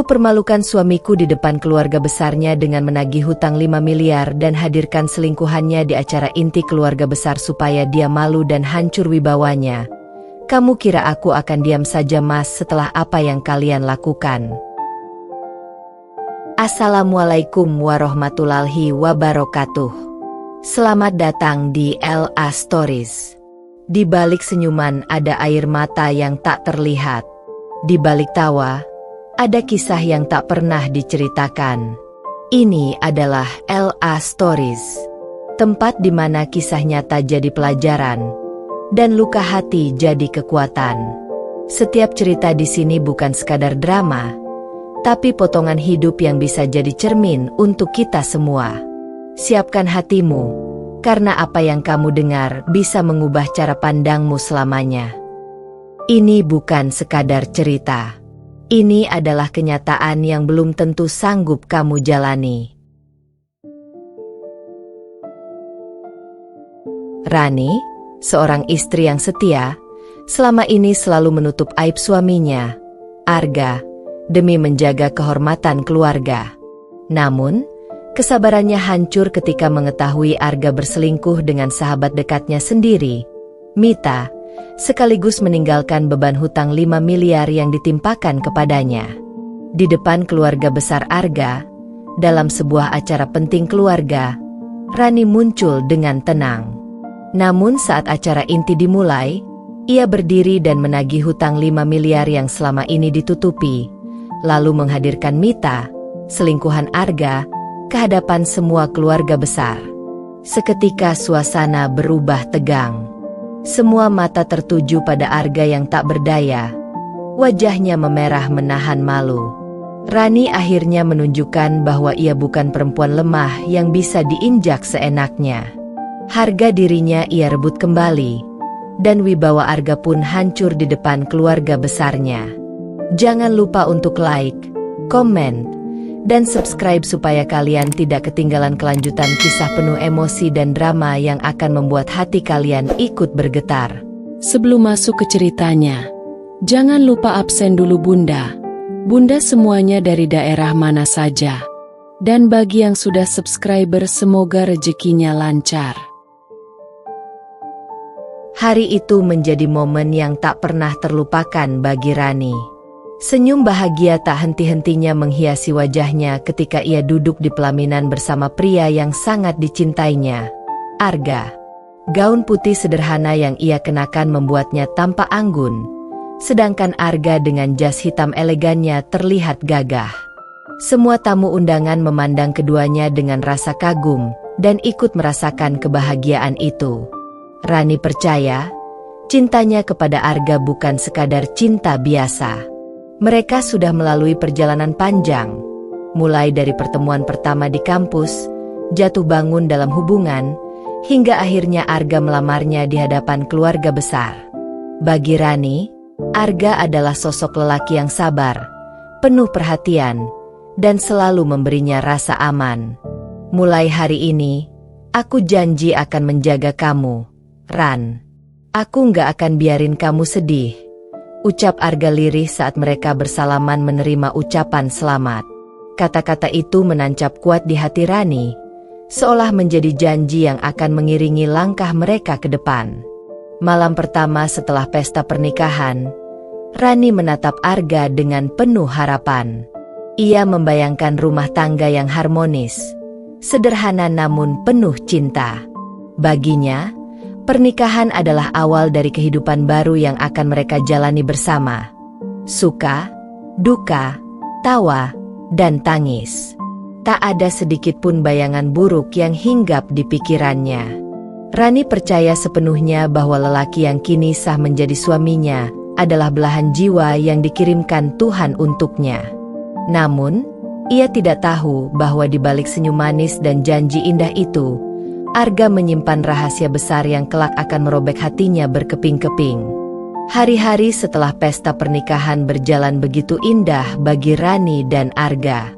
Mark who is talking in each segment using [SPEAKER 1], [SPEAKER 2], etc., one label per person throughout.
[SPEAKER 1] permalukan suamiku di depan keluarga besarnya dengan menagih hutang 5 miliar dan hadirkan selingkuhannya di acara inti keluarga besar supaya dia malu dan hancur wibawanya. Kamu kira aku akan diam saja, Mas, setelah apa yang kalian lakukan? Assalamualaikum warahmatullahi wabarakatuh. Selamat datang di LA Stories. Di balik senyuman ada air mata yang tak terlihat. Di balik tawa, ada kisah yang tak pernah diceritakan. Ini adalah LA Stories, tempat di mana kisah nyata jadi pelajaran, dan luka hati jadi kekuatan. Setiap cerita di sini bukan sekadar drama, tapi potongan hidup yang bisa jadi cermin untuk kita semua. Siapkan hatimu, karena apa yang kamu dengar bisa mengubah cara pandangmu selamanya. Ini bukan sekadar cerita. Ini adalah kenyataan yang belum tentu sanggup kamu jalani. Rani, seorang istri yang setia, selama ini selalu menutup aib suaminya, Arga, demi menjaga kehormatan keluarga. Namun, kesabarannya hancur ketika mengetahui Arga berselingkuh dengan sahabat dekatnya sendiri, Mita, sekaligus meninggalkan beban hutang 5 miliar yang ditimpakan kepadanya. Di depan keluarga besar Arga, dalam sebuah acara penting keluarga, Rani muncul dengan tenang. Namun saat acara inti dimulai, ia berdiri dan menagih hutang 5 miliar yang selama ini ditutupi, lalu menghadirkan Mita, selingkuhan Arga, ke hadapan semua keluarga besar. Seketika suasana berubah tegang. Semua mata tertuju pada Arga yang tak berdaya. Wajahnya memerah menahan malu. Rani akhirnya menunjukkan bahwa ia bukan perempuan lemah yang bisa diinjak seenaknya. Harga dirinya ia rebut kembali, dan wibawa Arga pun hancur di depan keluarga besarnya. Jangan lupa untuk like, komen, dan subscribe supaya kalian tidak ketinggalan kelanjutan kisah penuh emosi dan drama yang akan membuat hati kalian ikut bergetar.
[SPEAKER 2] Sebelum masuk ke ceritanya, jangan lupa absen dulu Bunda. Bunda semuanya dari daerah mana saja. Dan bagi yang sudah subscriber semoga rezekinya lancar.
[SPEAKER 1] Hari itu menjadi momen yang tak pernah terlupakan bagi Rani. Senyum bahagia tak henti-hentinya menghiasi wajahnya ketika ia duduk di pelaminan bersama pria yang sangat dicintainya, Arga. Gaun putih sederhana yang ia kenakan membuatnya tampak anggun, sedangkan Arga dengan jas hitam elegannya terlihat gagah. Semua tamu undangan memandang keduanya dengan rasa kagum dan ikut merasakan kebahagiaan itu. Rani percaya, cintanya kepada Arga bukan sekadar cinta biasa. Mereka sudah melalui perjalanan panjang, mulai dari pertemuan pertama di kampus, jatuh bangun dalam hubungan, hingga akhirnya Arga melamarnya di hadapan keluarga besar. Bagi Rani, Arga adalah sosok lelaki yang sabar, penuh perhatian, dan selalu memberinya rasa aman. Mulai hari ini, aku janji akan menjaga kamu, Ran. Aku nggak akan biarin kamu sedih, ucap Arga lirih saat mereka bersalaman menerima ucapan selamat. Kata-kata itu menancap kuat di hati Rani, seolah menjadi janji yang akan mengiringi langkah mereka ke depan. Malam pertama setelah pesta pernikahan, Rani menatap Arga dengan penuh harapan. Ia membayangkan rumah tangga yang harmonis, sederhana namun penuh cinta. Baginya, pernikahan adalah awal dari kehidupan baru yang akan mereka jalani bersama. Suka, duka, tawa, dan tangis. Tak ada sedikit pun bayangan buruk yang hinggap di pikirannya. Rani percaya sepenuhnya bahwa lelaki yang kini sah menjadi suaminya adalah belahan jiwa yang dikirimkan Tuhan untuknya. Namun, ia tidak tahu bahwa di balik senyum manis dan janji indah itu, Arga menyimpan rahasia besar yang kelak akan merobek hatinya berkeping-keping. Hari-hari setelah pesta pernikahan berjalan begitu indah bagi Rani dan Arga.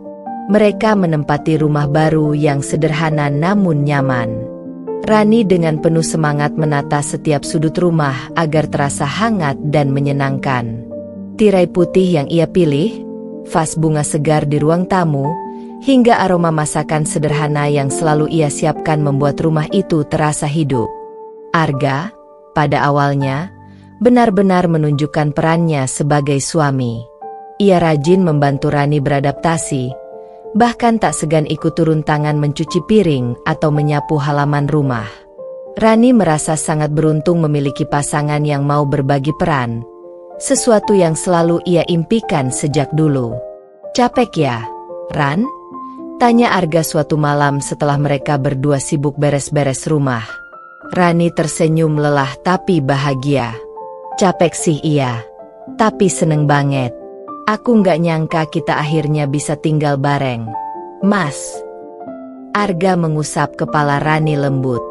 [SPEAKER 1] Mereka menempati rumah baru yang sederhana namun nyaman. Rani dengan penuh semangat menata setiap sudut rumah agar terasa hangat dan menyenangkan. Tirai putih yang ia pilih, vas bunga segar di ruang tamu, hingga aroma masakan sederhana yang selalu ia siapkan membuat rumah itu terasa hidup. Arga, pada awalnya, benar-benar menunjukkan perannya sebagai suami. Ia rajin membantu Rani beradaptasi, bahkan tak segan ikut turun tangan mencuci piring atau menyapu halaman rumah. Rani merasa sangat beruntung memiliki pasangan yang mau berbagi peran, sesuatu yang selalu ia impikan sejak dulu. "Capek ya, Ran?" tanya Arga suatu malam setelah mereka berdua sibuk beres-beres rumah. Rani tersenyum lelah tapi bahagia. "Capek sih iya, tapi seneng banget. Aku nggak nyangka kita akhirnya bisa tinggal bareng, Mas." Arga mengusap kepala Rani lembut.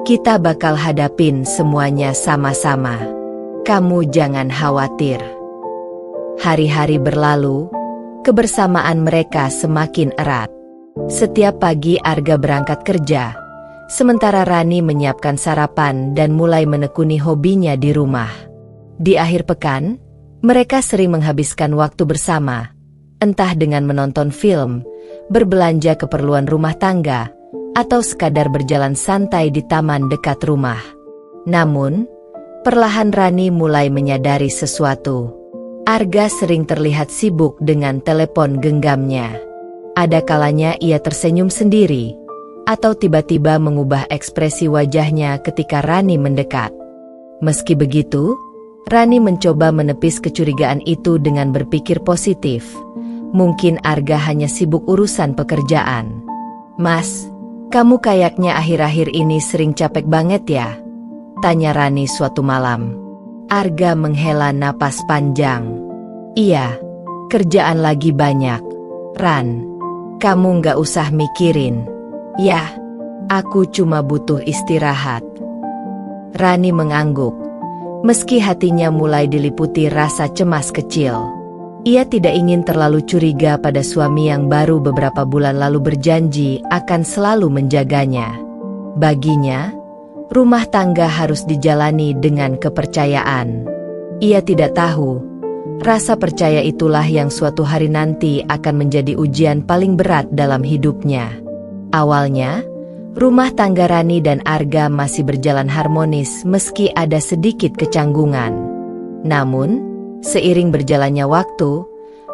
[SPEAKER 1] "Kita bakal hadapin semuanya sama-sama. Kamu jangan khawatir." Hari-hari berlalu, kebersamaan mereka semakin erat. Setiap pagi Arga berangkat kerja, sementara Rani menyiapkan sarapan dan mulai menekuni hobinya di rumah. Di akhir pekan, mereka sering menghabiskan waktu bersama, entah dengan menonton film, berbelanja keperluan rumah tangga, atau sekadar berjalan santai di taman dekat rumah. Namun, perlahan Rani mulai menyadari sesuatu. Arga sering terlihat sibuk dengan telepon genggamnya. Ada kalanya ia tersenyum sendiri, atau tiba-tiba mengubah ekspresi wajahnya ketika Rani mendekat. Meski begitu, Rani mencoba menepis kecurigaan itu dengan berpikir positif. Mungkin Arga hanya sibuk urusan pekerjaan. "Mas, kamu kayaknya akhir-akhir ini sering capek banget ya?" tanya Rani suatu malam. Arga menghela napas panjang. "Iya, kerjaan lagi banyak, Ran. Kamu nggak usah mikirin. Yah, aku cuma butuh istirahat." Rani mengangguk, meski hatinya mulai diliputi rasa cemas kecil. Ia tidak ingin terlalu curiga pada suami yang baru beberapa bulan lalu berjanji akan selalu menjaganya. Baginya, rumah tangga harus dijalani dengan kepercayaan. Ia tidak tahu, rasa percaya itulah yang suatu hari nanti akan menjadi ujian paling berat dalam hidupnya. Awalnya, rumah tangga Rani dan Arga masih berjalan harmonis meski ada sedikit kecanggungan. Namun, seiring berjalannya waktu,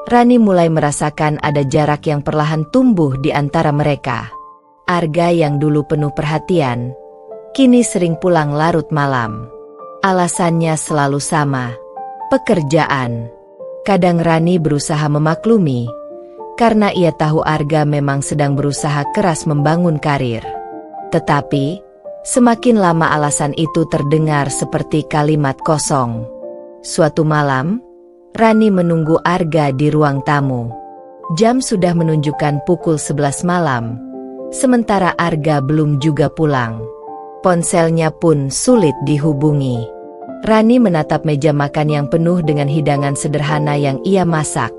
[SPEAKER 1] Rani mulai merasakan ada jarak yang perlahan tumbuh di antara mereka. Arga yang dulu penuh perhatian, kini sering pulang larut malam. Alasannya selalu sama, pekerjaan. Kadang Rani berusaha memaklumi, karena ia tahu Arga memang sedang berusaha keras membangun karir. Tetapi, semakin lama alasan itu terdengar seperti kalimat kosong. Suatu malam, Rani menunggu Arga di ruang tamu. Jam sudah menunjukkan pukul 11 malam, sementara Arga belum juga pulang. Ponselnya pun sulit dihubungi. Rani menatap meja makan yang penuh dengan hidangan sederhana yang ia masak.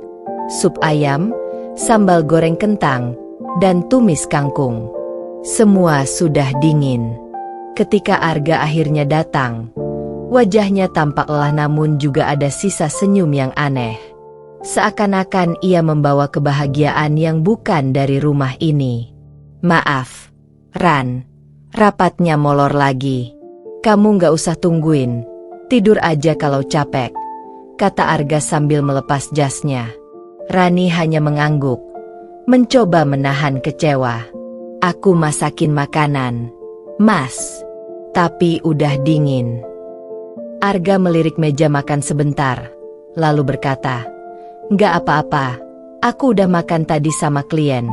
[SPEAKER 1] Sup ayam, sambal goreng kentang, dan tumis kangkung. Semua sudah dingin. Ketika Arga akhirnya datang, wajahnya tampak lelah namun juga ada sisa senyum yang aneh. Seakan-akan ia membawa kebahagiaan yang bukan dari rumah ini. "Maaf, Ran, rapatnya molor lagi. Kamu nggak usah tungguin. Tidur aja kalau capek," kata Arga sambil melepas jasnya. Rani hanya mengangguk, mencoba menahan kecewa. "Aku masakin makanan, Mas, tapi udah dingin." Arga melirik meja makan sebentar, lalu berkata, "Nggak apa-apa, aku udah makan tadi sama klien."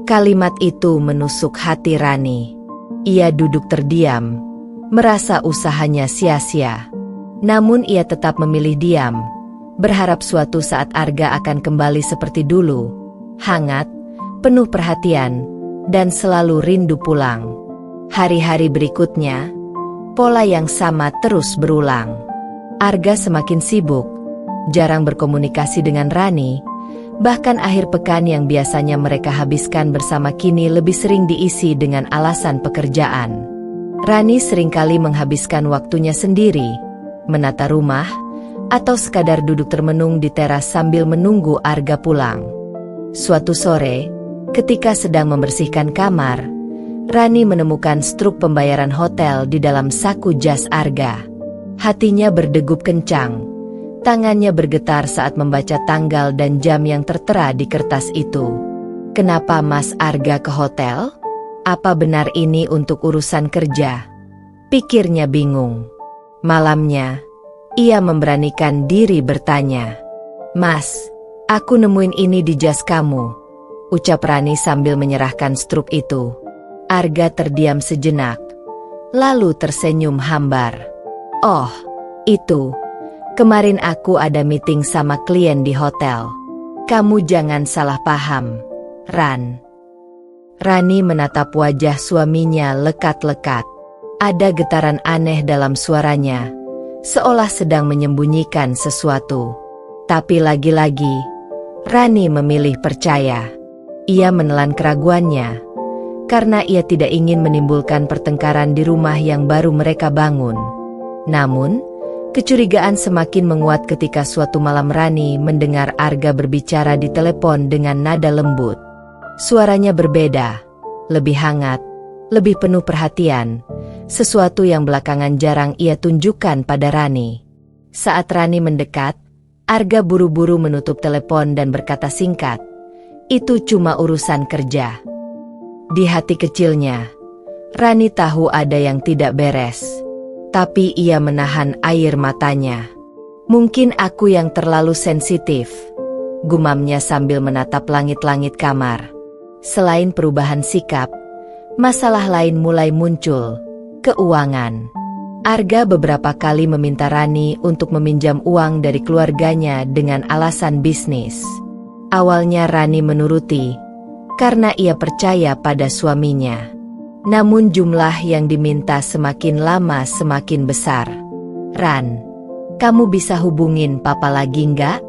[SPEAKER 1] Kalimat itu menusuk hati Rani. Ia duduk terdiam, merasa usahanya sia-sia. Namun ia tetap memilih diam, berharap suatu saat Arga akan kembali seperti dulu, hangat, penuh perhatian, dan selalu rindu pulang. Hari-hari berikutnya, pola yang sama terus berulang. Arga semakin sibuk, jarang berkomunikasi dengan Rani, bahkan akhir pekan yang biasanya mereka habiskan bersama kini lebih sering diisi dengan alasan pekerjaan. Rani seringkali menghabiskan waktunya sendiri, menata rumah, atau sekadar duduk termenung di teras sambil menunggu Arga pulang. Suatu sore, ketika sedang membersihkan kamar, Rani menemukan struk pembayaran hotel di dalam saku jas Arga. Hatinya berdegup kencang, tangannya bergetar saat membaca tanggal dan jam yang tertera di kertas itu. Kenapa Mas Arga ke hotel? Apa benar ini untuk urusan kerja? Pikirnya bingung. Malamnya, ia memberanikan diri bertanya. Mas, aku nemuin ini di jas kamu, ucap Rani sambil menyerahkan struk itu. Arga terdiam sejenak, lalu tersenyum hambar. Oh, itu. Kemarin aku ada meeting sama klien di hotel. Kamu jangan salah paham, Ran. Rani menatap wajah suaminya lekat-lekat. Ada getaran aneh dalam suaranya, seolah sedang menyembunyikan sesuatu. Tapi lagi-lagi, Rani memilih percaya. Ia menelan keraguannya, karena ia tidak ingin menimbulkan pertengkaran di rumah yang baru mereka bangun. Namun, kecurigaan semakin menguat ketika suatu malam Rani mendengar Arga berbicara di telepon dengan nada lembut. Suaranya berbeda, lebih hangat, lebih penuh perhatian, sesuatu yang belakangan jarang ia tunjukkan pada Rani. Saat Rani mendekat, Arga buru-buru menutup telepon dan berkata singkat, "Itu cuma urusan kerja." Di hati kecilnya, Rani tahu ada yang tidak beres. Tapi ia menahan air matanya. "Mungkin aku yang terlalu sensitif," gumamnya sambil menatap langit-langit kamar. Selain perubahan sikap, masalah lain mulai muncul, keuangan. Arga beberapa kali meminta Rani untuk meminjam uang dari keluarganya dengan alasan bisnis. Awalnya Rani menuruti, karena ia percaya pada suaminya. Namun jumlah yang diminta semakin lama semakin besar. "Ran, kamu bisa hubungin papa lagi nggak?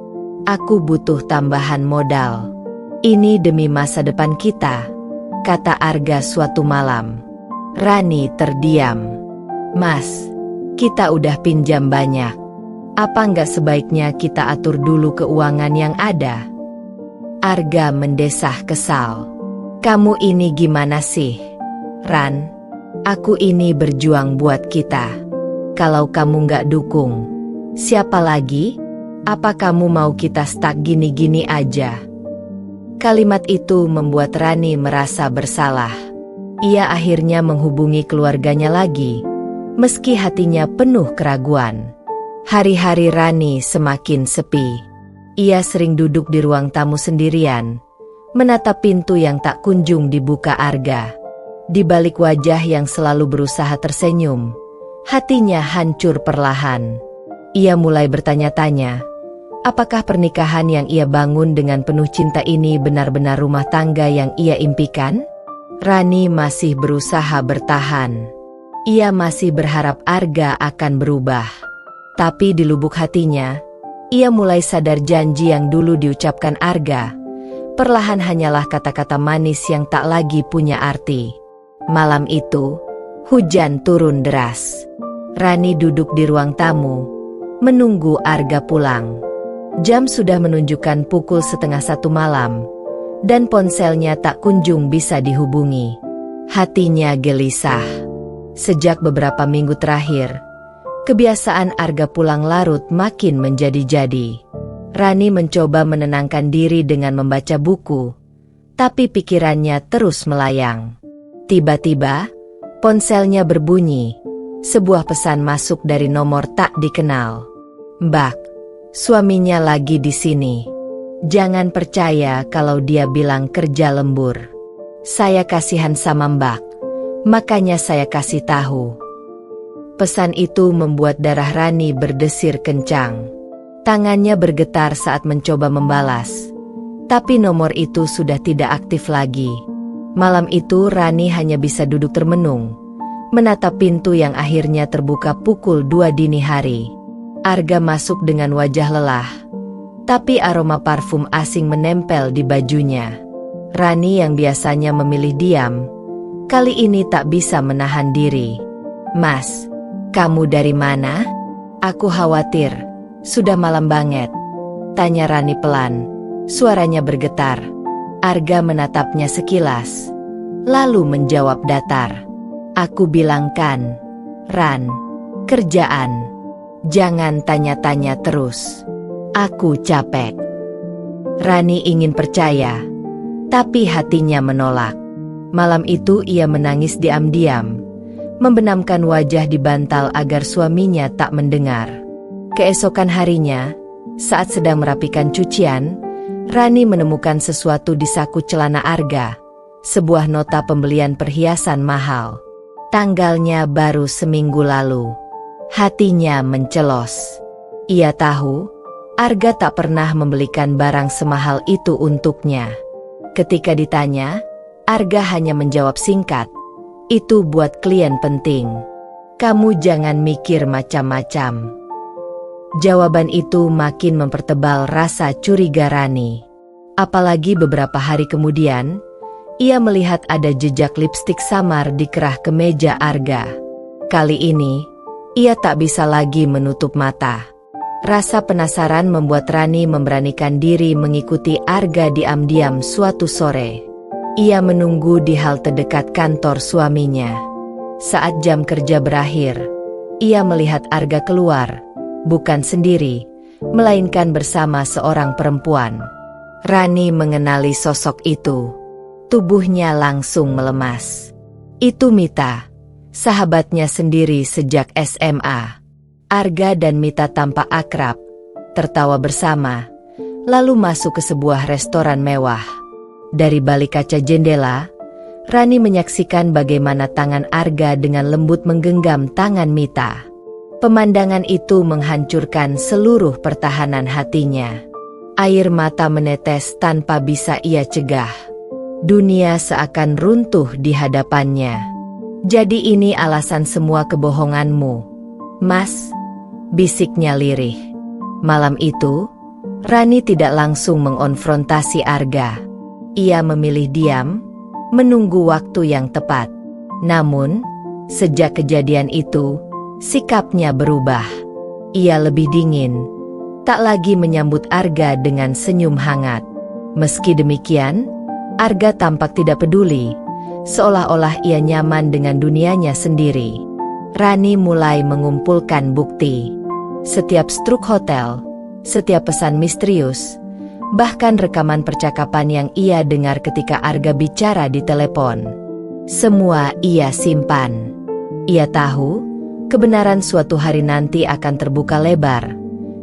[SPEAKER 1] Aku butuh tambahan modal. Ini demi masa depan kita," kata Arga suatu malam. Rani terdiam. "Mas, kita udah pinjam banyak. Apa nggak sebaiknya kita atur dulu keuangan yang ada?" Arga mendesah kesal. "Kamu ini gimana sih, Ran? Aku ini berjuang buat kita. Kalau kamu nggak dukung, siapa lagi? Apa kamu mau kita stuck gini-gini aja?" Kalimat itu membuat Rani merasa bersalah. Ia akhirnya menghubungi keluarganya lagi, meski hatinya penuh keraguan. Hari-hari Rani semakin sepi. Ia sering duduk di ruang tamu sendirian, menatap pintu yang tak kunjung dibuka Arga. Di balik wajah yang selalu berusaha tersenyum, hatinya hancur perlahan. Ia mulai bertanya-tanya, apakah pernikahan yang ia bangun dengan penuh cinta ini benar-benar rumah tangga yang ia impikan? Rani masih berusaha bertahan. Ia masih berharap Arga akan berubah. Tapi di lubuk hatinya, ia mulai sadar janji yang dulu diucapkan Arga perlahan hanyalah kata-kata manis yang tak lagi punya arti. Malam itu, hujan turun deras. Rani duduk di ruang tamu, menunggu Arga pulang. Jam sudah menunjukkan pukul 12:30 malam, dan ponselnya tak kunjung bisa dihubungi. Hatinya gelisah. Sejak beberapa minggu terakhir, kebiasaan Arga pulang larut makin menjadi-jadi. Rani mencoba menenangkan diri dengan membaca buku, tapi pikirannya terus melayang. Tiba-tiba, ponselnya berbunyi. Sebuah pesan masuk dari nomor tak dikenal. "Mbak, suaminya lagi di sini. Jangan percaya kalau dia bilang kerja lembur. Saya kasihan sama Mbak, makanya saya kasih tahu." Pesan itu membuat darah Rani berdesir kencang. Tangannya bergetar saat mencoba membalas, tapi nomor itu sudah tidak aktif lagi. Malam itu Rani hanya bisa duduk termenung, menatap pintu yang akhirnya terbuka pukul 2 dini hari. Arga masuk dengan wajah lelah, tapi aroma parfum asing menempel di bajunya. Rani yang biasanya memilih diam, kali ini tak bisa menahan diri. "Mas, kamu dari mana? Aku khawatir," Sudah malam banget, tanya Rani pelan. Suaranya bergetar. Arga menatapnya sekilas, lalu menjawab datar. Aku bilang kan, Ran, kerjaan. Jangan tanya-tanya terus. Aku capek. Rani ingin percaya, tapi hatinya menolak. Malam itu ia menangis diam-diam, membenamkan wajah di bantal agar suaminya tak mendengar. Keesokan harinya, saat sedang merapikan cucian, Rani menemukan sesuatu di saku celana Arga, sebuah nota pembelian perhiasan mahal. Tanggalnya baru seminggu lalu. Hatinya mencelos. Ia tahu, Arga tak pernah membelikan barang semahal itu untuknya. Ketika ditanya, Arga hanya menjawab singkat, "Itu buat klien penting. Kamu jangan mikir macam-macam." Jawaban itu makin mempertebal rasa curiga Rani. Apalagi beberapa hari kemudian, ia melihat ada jejak lipstik samar di kerah kemeja Arga. Kali ini, ia tak bisa lagi menutup mata. Rasa penasaran membuat Rani memberanikan diri mengikuti Arga diam-diam suatu sore. Ia menunggu di halte dekat kantor suaminya. Saat jam kerja berakhir, ia melihat Arga keluar, bukan sendiri, melainkan bersama seorang perempuan. Rani mengenali sosok itu. Tubuhnya langsung melemas. Itu Mita, sahabatnya sendiri sejak SMA. Arga dan Mita tampak akrab, tertawa bersama, lalu masuk ke sebuah restoran mewah. Dari balik kaca jendela, Rani menyaksikan bagaimana tangan Arga dengan lembut menggenggam tangan Mita. Pemandangan itu menghancurkan seluruh pertahanan hatinya. Air mata menetes tanpa bisa ia cegah. Dunia seakan runtuh di hadapannya. Jadi ini alasan semua kebohonganmu, Mas? Bisiknya lirih. Malam itu, Rani tidak langsung mengonfrontasi Arga. Ia memilih diam, menunggu waktu yang tepat. Namun, sejak kejadian itu, sikapnya berubah. Ia lebih dingin, tak lagi menyambut Arga dengan senyum hangat. Meski demikian, Arga tampak tidak peduli, seolah-olah ia nyaman dengan dunianya sendiri. Rani mulai mengumpulkan bukti. Setiap struk hotel, setiap pesan misterius, bahkan rekaman percakapan yang ia dengar ketika Arga bicara di telepon. Semua ia simpan. Ia tahu, kebenaran suatu hari nanti akan terbuka lebar,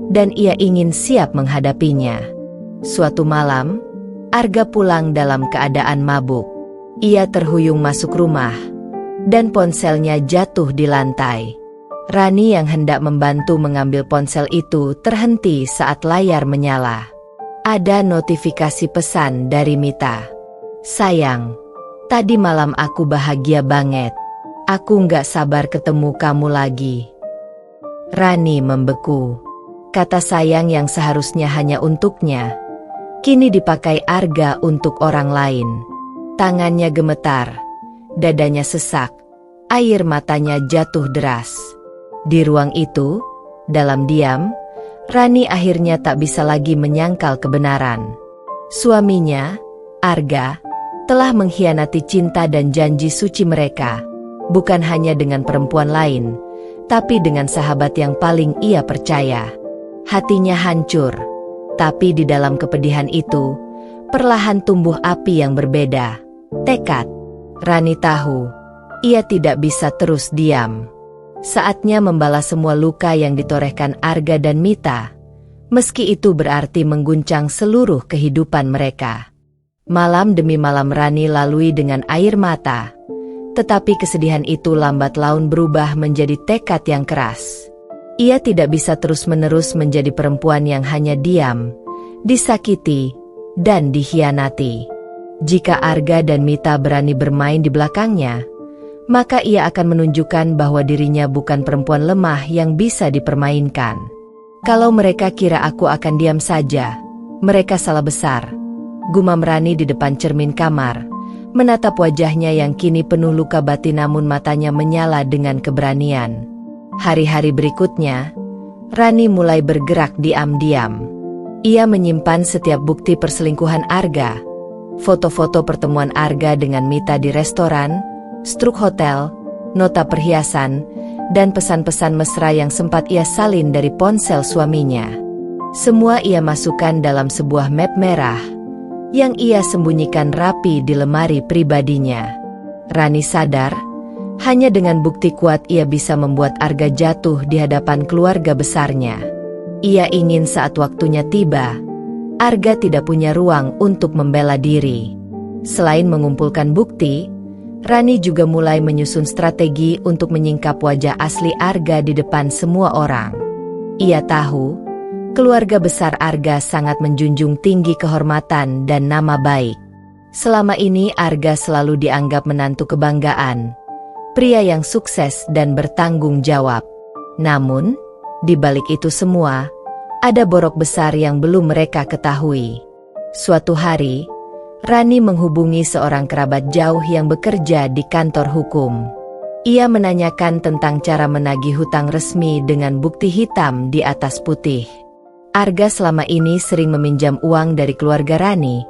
[SPEAKER 1] dan ia ingin siap menghadapinya. Suatu malam, Arga pulang dalam keadaan mabuk. Ia terhuyung masuk rumah, dan ponselnya jatuh di lantai. Rani yang hendak membantu mengambil ponsel itu terhenti saat layar menyala. Ada notifikasi pesan dari Mita. "Sayang, tadi malam aku bahagia banget. Aku nggak sabar ketemu kamu lagi." Rani membeku. Kata sayang yang seharusnya hanya untuknya, kini dipakai Arga untuk orang lain. Tangannya gemetar, dadanya sesak, air matanya jatuh deras. Di ruang itu, dalam diam, Rani akhirnya tak bisa lagi menyangkal kebenaran. Suaminya, Arga, telah mengkhianati cinta dan janji suci mereka, bukan hanya dengan perempuan lain, tapi dengan sahabat yang paling ia percaya. Hatinya hancur, tapi di dalam kepedihan itu, perlahan tumbuh api yang berbeda. Tekad. Rani tahu, ia tidak bisa terus diam. Saatnya membalas semua luka yang ditorehkan Arga dan Mita, meski itu berarti mengguncang seluruh kehidupan mereka. Malam demi malam Rani lalui dengan air mata, tetapi kesedihan itu lambat laun berubah menjadi tekad yang keras. Ia tidak bisa terus-menerus menjadi perempuan yang hanya diam, disakiti, dan dikhianati. Jika Arga dan Mita berani bermain di belakangnya, maka ia akan menunjukkan bahwa dirinya bukan perempuan lemah yang bisa dipermainkan. Kalau mereka kira aku akan diam saja, mereka salah besar. Gumam Rani di depan cermin kamar, menatap wajahnya yang kini penuh luka batin namun matanya menyala dengan keberanian. Hari-hari berikutnya, Rani mulai bergerak diam-diam. Ia menyimpan setiap bukti perselingkuhan Arga. Foto-foto pertemuan Arga dengan Mita di restoran, struk hotel, nota perhiasan, dan pesan-pesan mesra yang sempat ia salin dari ponsel suaminya. Semua ia masukkan dalam sebuah map merah yang ia sembunyikan rapi di lemari pribadinya. Rani sadar, hanya dengan bukti kuat ia bisa membuat Arga jatuh di hadapan keluarga besarnya. Ia ingin saat waktunya tiba, Arga tidak punya ruang untuk membela diri. Selain mengumpulkan bukti, Rani juga mulai menyusun strategi untuk menyingkap wajah asli Arga di depan semua orang. Ia tahu, keluarga besar Arga sangat menjunjung tinggi kehormatan dan nama baik. Selama ini Arga selalu dianggap menantu kebanggaan, pria yang sukses dan bertanggung jawab. Namun, di balik itu semua, ada borok besar yang belum mereka ketahui. Suatu hari, Rani menghubungi seorang kerabat jauh yang bekerja di kantor hukum. Ia menanyakan tentang cara menagih hutang resmi dengan bukti hitam di atas putih. Arga selama ini sering meminjam uang dari keluarga Rani.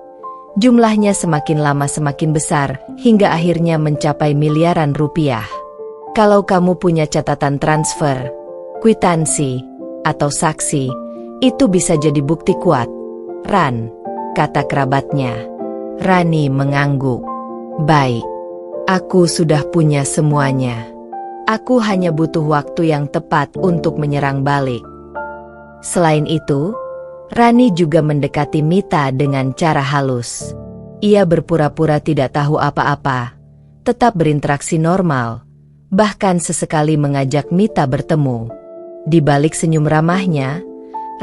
[SPEAKER 1] Jumlahnya semakin lama semakin besar, hingga akhirnya mencapai miliaran rupiah. Kalau kamu punya catatan transfer, kwitansi, atau saksi, itu bisa jadi bukti kuat, Ran, kata kerabatnya. Rani mengangguk. Baik, aku sudah punya semuanya. Aku hanya butuh waktu yang tepat untuk menyerang balik. Selain itu, Rani juga mendekati Mita dengan cara halus. Ia berpura-pura tidak tahu apa-apa, tetap berinteraksi normal, bahkan sesekali mengajak Mita bertemu. Di balik senyum ramahnya,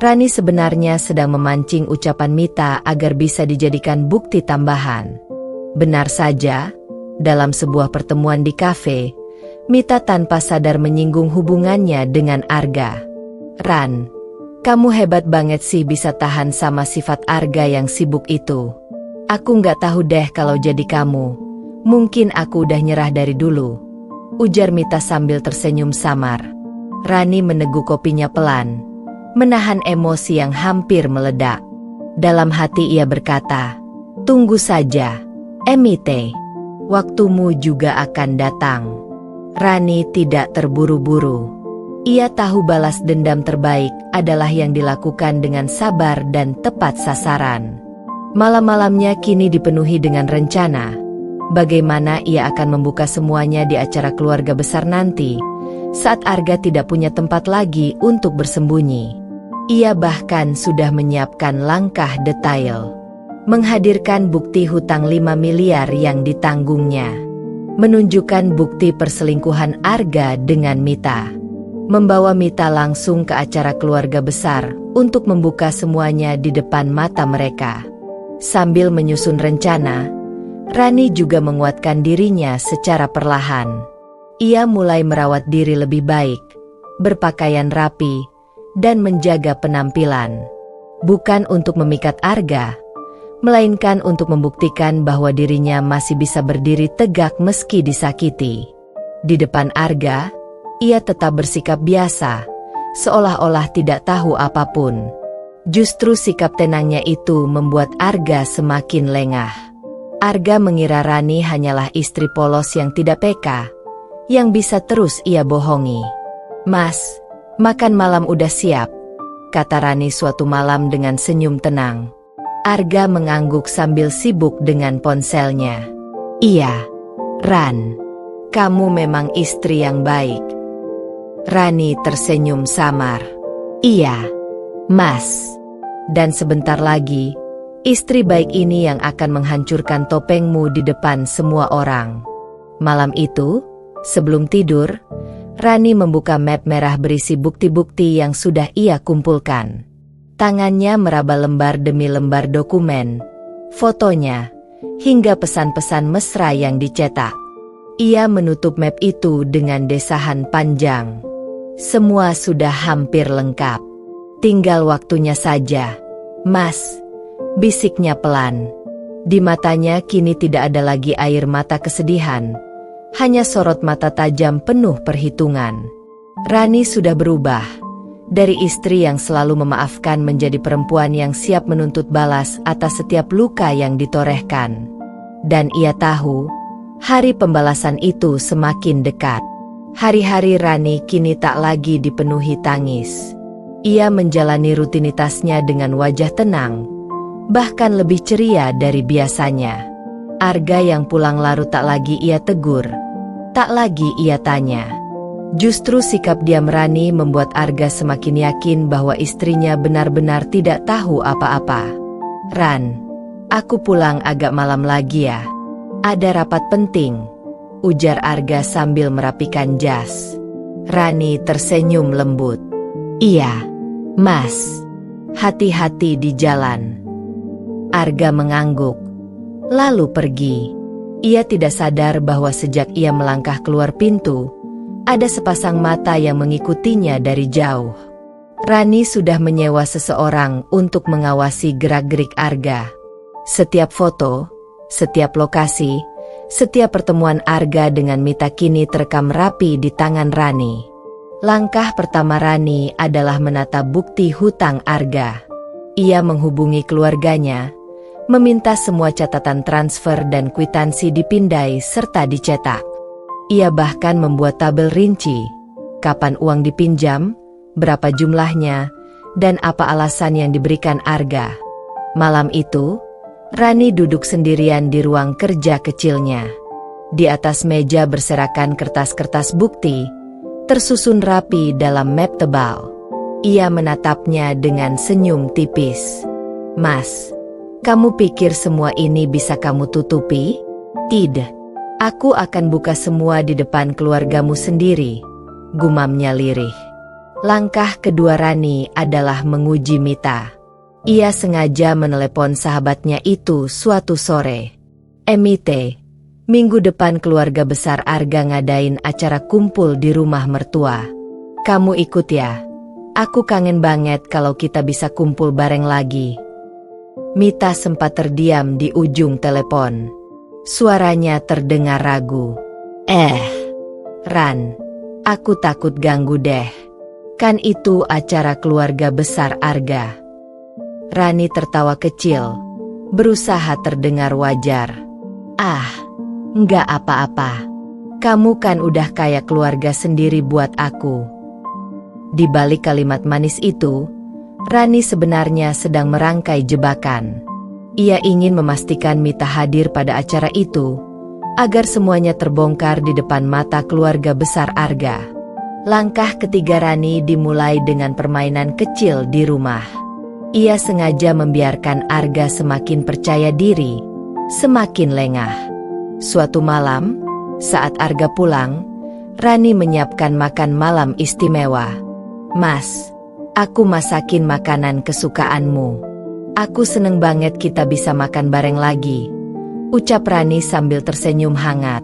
[SPEAKER 1] Rani sebenarnya sedang memancing ucapan Mita agar bisa dijadikan bukti tambahan. Benar saja, dalam sebuah pertemuan di kafe, Mita tanpa sadar menyinggung hubungannya dengan Arga. Ran, kamu hebat banget sih bisa tahan sama sifat Arga yang sibuk itu. Aku nggak tahu deh kalau jadi kamu. Mungkin aku udah nyerah dari dulu, ujar Mita sambil tersenyum samar. Rani meneguk kopinya pelan, menahan emosi yang hampir meledak. Dalam hati ia berkata, tunggu saja, Mite. Waktumu juga akan datang. Rani tidak terburu-buru. Ia tahu balas dendam terbaik adalah yang dilakukan dengan sabar dan tepat sasaran. Malam-malamnya kini dipenuhi dengan rencana. Bagaimana ia akan membuka semuanya di acara keluarga besar nanti, saat Arga tidak punya tempat lagi untuk bersembunyi. Ia bahkan sudah menyiapkan langkah detail. Menghadirkan bukti hutang 5 miliar yang ditanggungnya. Menunjukkan bukti perselingkuhan Arga dengan Mita. Membawa Mita langsung ke acara keluarga besar untuk membuka semuanya di depan mata mereka. Sambil menyusun rencana, Rani juga menguatkan dirinya secara perlahan. Ia mulai merawat diri lebih baik, berpakaian rapi, dan menjaga penampilan. Bukan untuk memikat Arga, melainkan untuk membuktikan bahwa dirinya masih bisa berdiri tegak meski disakiti. Di depan Arga, ia tetap bersikap biasa, seolah-olah tidak tahu apapun. Justru sikap tenangnya itu membuat Arga semakin lengah. Arga mengira Rani hanyalah istri polos yang tidak peka, yang bisa terus ia bohongi. Mas, makan malam udah siap, kata Rani suatu malam dengan senyum tenang. Arga mengangguk sambil sibuk dengan ponselnya. Iya, Ran, kamu memang istri yang baik. Rani tersenyum samar. Iya, Mas. Dan sebentar lagi, istri baik ini yang akan menghancurkan topengmu di depan semua orang. Malam itu, sebelum tidur, Rani membuka map merah berisi bukti-bukti yang sudah ia kumpulkan. Tangannya meraba lembar demi lembar dokumen, fotonya, hingga pesan-pesan mesra yang dicetak. Ia menutup map itu dengan desahan panjang. Semua sudah hampir lengkap. Tinggal waktunya saja. Mas, bisiknya pelan. Di matanya kini tidak ada lagi air mata kesedihan. Hanya sorot mata tajam penuh perhitungan. Rani sudah berubah. Dari istri yang selalu memaafkan menjadi perempuan yang siap menuntut balas atas setiap luka yang ditorehkan. Dan ia tahu, hari pembalasan itu semakin dekat. Hari-hari Rani kini tak lagi dipenuhi tangis. Ia menjalani rutinitasnya dengan wajah tenang, bahkan lebih ceria dari biasanya. Arga yang pulang larut tak lagi ia tegur, tak lagi ia tanya. Justru sikap diam Rani membuat Arga semakin yakin bahwa istrinya benar-benar tidak tahu apa-apa. "Ran, aku pulang agak malam lagi ya. Ada rapat penting," ujar Arga sambil merapikan jas. Rani tersenyum lembut. "Iya, Mas. Hati-hati di jalan." Arga mengangguk, lalu pergi. Ia tidak sadar bahwa sejak ia melangkah keluar pintu, ada sepasang mata yang mengikutinya dari jauh. Rani sudah menyewa seseorang untuk mengawasi gerak-gerik Arga. Setiap foto, setiap lokasi, setiap pertemuan Arga dengan Mita kini terekam rapi di tangan Rani. Langkah pertama Rani adalah menata bukti hutang Arga. Ia menghubungi keluarganya, meminta semua catatan transfer dan kwitansi dipindai serta dicetak. Ia bahkan membuat tabel rinci, kapan uang dipinjam, berapa jumlahnya, dan apa alasan yang diberikan Arga. Malam itu, Rani duduk sendirian di ruang kerja kecilnya. Di atas meja berserakan kertas-kertas bukti, tersusun rapi dalam map tebal. Ia menatapnya dengan senyum tipis. "Mas, kamu pikir semua ini bisa kamu tutupi? Tidak. Aku akan buka semua di depan keluargamu sendiri," gumamnya lirih. Langkah kedua Rani adalah menguji Mita. Ia sengaja menelepon sahabatnya itu suatu sore. "Mite, minggu depan keluarga besar Arga ngadain acara kumpul di rumah mertua. Kamu ikut ya? Aku kangen banget kalau kita bisa kumpul bareng lagi." Mita sempat terdiam di ujung telepon. Suaranya terdengar ragu. Ran, aku takut ganggu deh. Kan itu acara keluarga besar Arga." Rani tertawa kecil, berusaha terdengar wajar. Enggak apa-apa. Kamu kan udah kayak keluarga sendiri buat aku." Di balik kalimat manis itu, Rani sebenarnya sedang merangkai jebakan. Ia ingin memastikan Mita hadir pada acara itu, agar semuanya terbongkar di depan mata keluarga besar Arga. Langkah ketiga Rani dimulai dengan permainan kecil di rumah. Ia sengaja membiarkan Arga semakin percaya diri, semakin lengah. Suatu malam, saat Arga pulang, Rani menyiapkan makan malam istimewa. "Mas, aku masakin makanan kesukaanmu. Aku seneng banget kita bisa makan bareng lagi," ucap Rani sambil tersenyum hangat.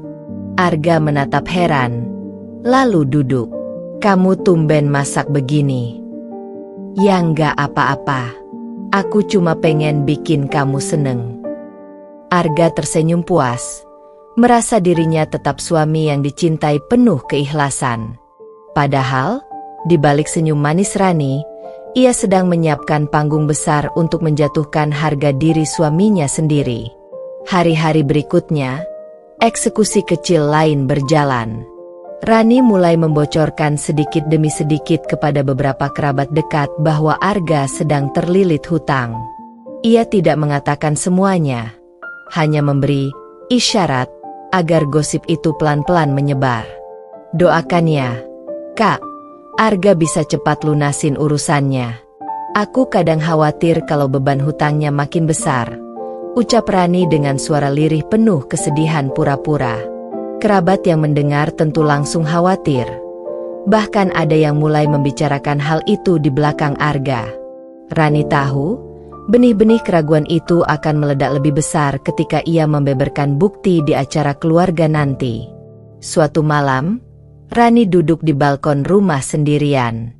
[SPEAKER 1] Arga menatap heran, lalu duduk. "Kamu tumben masak begini." "Ya nggak apa-apa. Aku cuma pengen bikin kamu seneng." Arga tersenyum puas, merasa dirinya tetap suami yang dicintai penuh keikhlasan. Padahal, di balik senyum manis Rani, ia sedang menyiapkan panggung besar untuk menjatuhkan harga diri suaminya sendiri. Hari-hari berikutnya, eksekusi kecil lain berjalan. Rani mulai membocorkan sedikit demi sedikit kepada beberapa kerabat dekat bahwa Arga sedang terlilit hutang. Ia tidak mengatakan semuanya, hanya memberi isyarat agar gosip itu pelan-pelan menyebar. "Doakan ya, Kak, Arga bisa cepat lunasin urusannya. Aku kadang khawatir kalau beban hutangnya makin besar," ucap Rani dengan suara lirih penuh kesedihan pura-pura. Kerabat yang mendengar tentu langsung khawatir. Bahkan ada yang mulai membicarakan hal itu di belakang Arga. Rani tahu, benih-benih keraguan itu akan meledak lebih besar ketika ia membeberkan bukti di acara keluarga nanti. Suatu malam, Rani duduk di balkon rumah sendirian.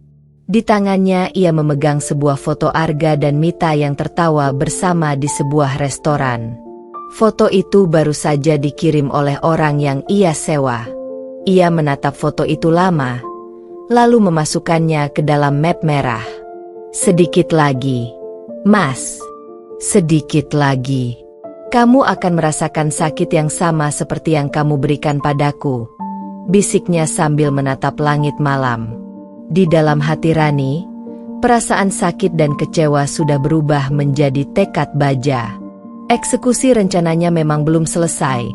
[SPEAKER 1] Di tangannya ia memegang sebuah foto Arga dan Mita yang tertawa bersama di sebuah restoran. Foto itu baru saja dikirim oleh orang yang ia sewa. Ia menatap foto itu lama, lalu memasukkannya ke dalam map merah. Sedikit lagi, Mas. Sedikit lagi. Kamu akan merasakan sakit yang sama seperti yang kamu berikan padaku, bisiknya sambil menatap langit malam. Di dalam hati Rani, perasaan sakit dan kecewa sudah berubah menjadi tekad baja. Eksekusi rencananya memang belum selesai,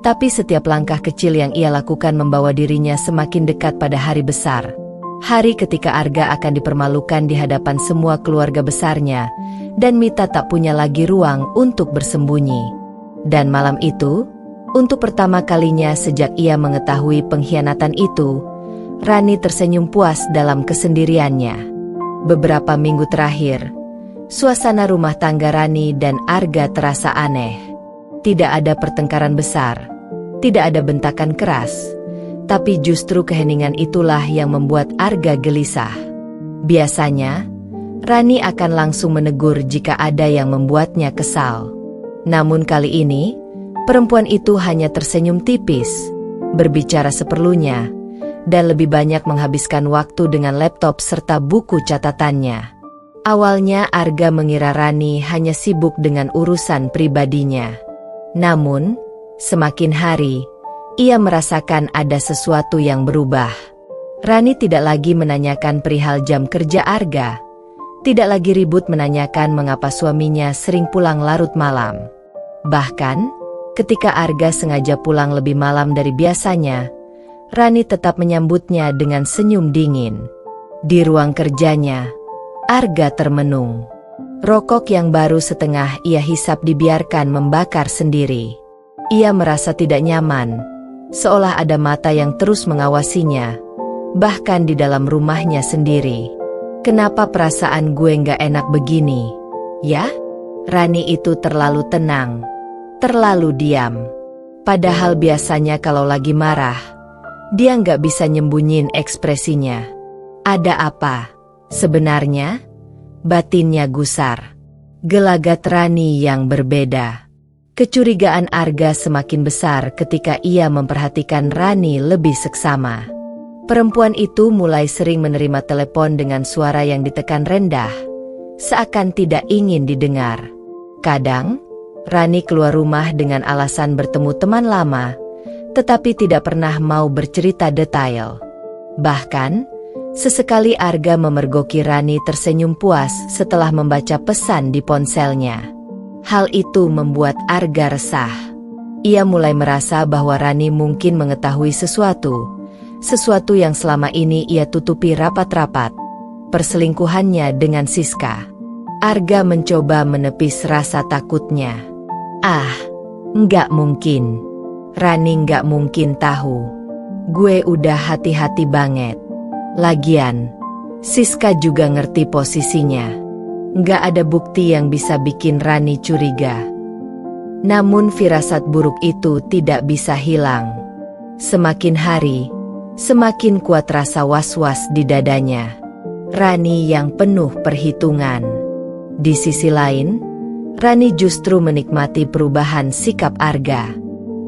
[SPEAKER 1] tapi setiap langkah kecil yang ia lakukan membawa dirinya semakin dekat pada hari besar. Hari ketika Arga akan dipermalukan di hadapan semua keluarga besarnya, dan Mita tak punya lagi ruang untuk bersembunyi. Dan malam itu, untuk pertama kalinya sejak ia mengetahui pengkhianatan itu, Rani tersenyum puas dalam kesendiriannya. Beberapa minggu terakhir, suasana rumah tangga Rani dan Arga terasa aneh. Tidak ada pertengkaran besar, tidak ada bentakan keras, tapi justru keheningan itulah yang membuat Arga gelisah. Biasanya, Rani akan langsung menegur jika ada yang membuatnya kesal. Namun kali ini, perempuan itu hanya tersenyum tipis, berbicara seperlunya, dan lebih banyak menghabiskan waktu dengan laptop serta buku catatannya. Awalnya Arga mengira Rani hanya sibuk dengan urusan pribadinya. Namun, semakin hari, ia merasakan ada sesuatu yang berubah. Rani tidak lagi menanyakan perihal jam kerja Arga, tidak lagi ribut menanyakan mengapa suaminya sering pulang larut malam. Bahkan, ketika Arga sengaja pulang lebih malam dari biasanya, Rani tetap menyambutnya dengan senyum dingin. Di ruang kerjanya, Arga termenung. Rokok yang baru setengah ia hisap dibiarkan membakar sendiri. Ia merasa tidak nyaman, seolah ada mata yang terus mengawasinya, bahkan di dalam rumahnya sendiri. Kenapa perasaan gue nggak enak begini? Ya? Rani itu terlalu tenang, terlalu diam. Padahal biasanya kalau lagi marah, dia nggak bisa nyembunyiin ekspresinya. Ada apa? Sebenarnya, batinnya gusar. Gelagat Rani yang berbeda. Kecurigaan Arga semakin besar ketika ia memperhatikan Rani lebih seksama. Perempuan itu mulai sering menerima telepon dengan suara yang ditekan rendah, seakan tidak ingin didengar. Kadang, Rani keluar rumah dengan alasan bertemu teman lama, tetapi tidak pernah mau bercerita detail. Bahkan, sesekali Arga memergoki Rani tersenyum puas setelah membaca pesan di ponselnya. Hal itu membuat Arga resah. Ia mulai merasa bahwa Rani mungkin mengetahui sesuatu yang selama ini ia tutupi rapat-rapat. Perselingkuhannya dengan Siska. Arga mencoba menepis rasa takutnya. Nggak mungkin. Rani nggak mungkin tahu. Gue udah hati-hati banget. Lagian, Siska juga ngerti posisinya. Nggak ada bukti yang bisa bikin Rani curiga. Namun firasat buruk itu tidak bisa hilang. Semakin hari, semakin kuat rasa was-was di dadanya. Rani yang penuh perhitungan. Di sisi lain, Rani justru menikmati perubahan sikap Arga.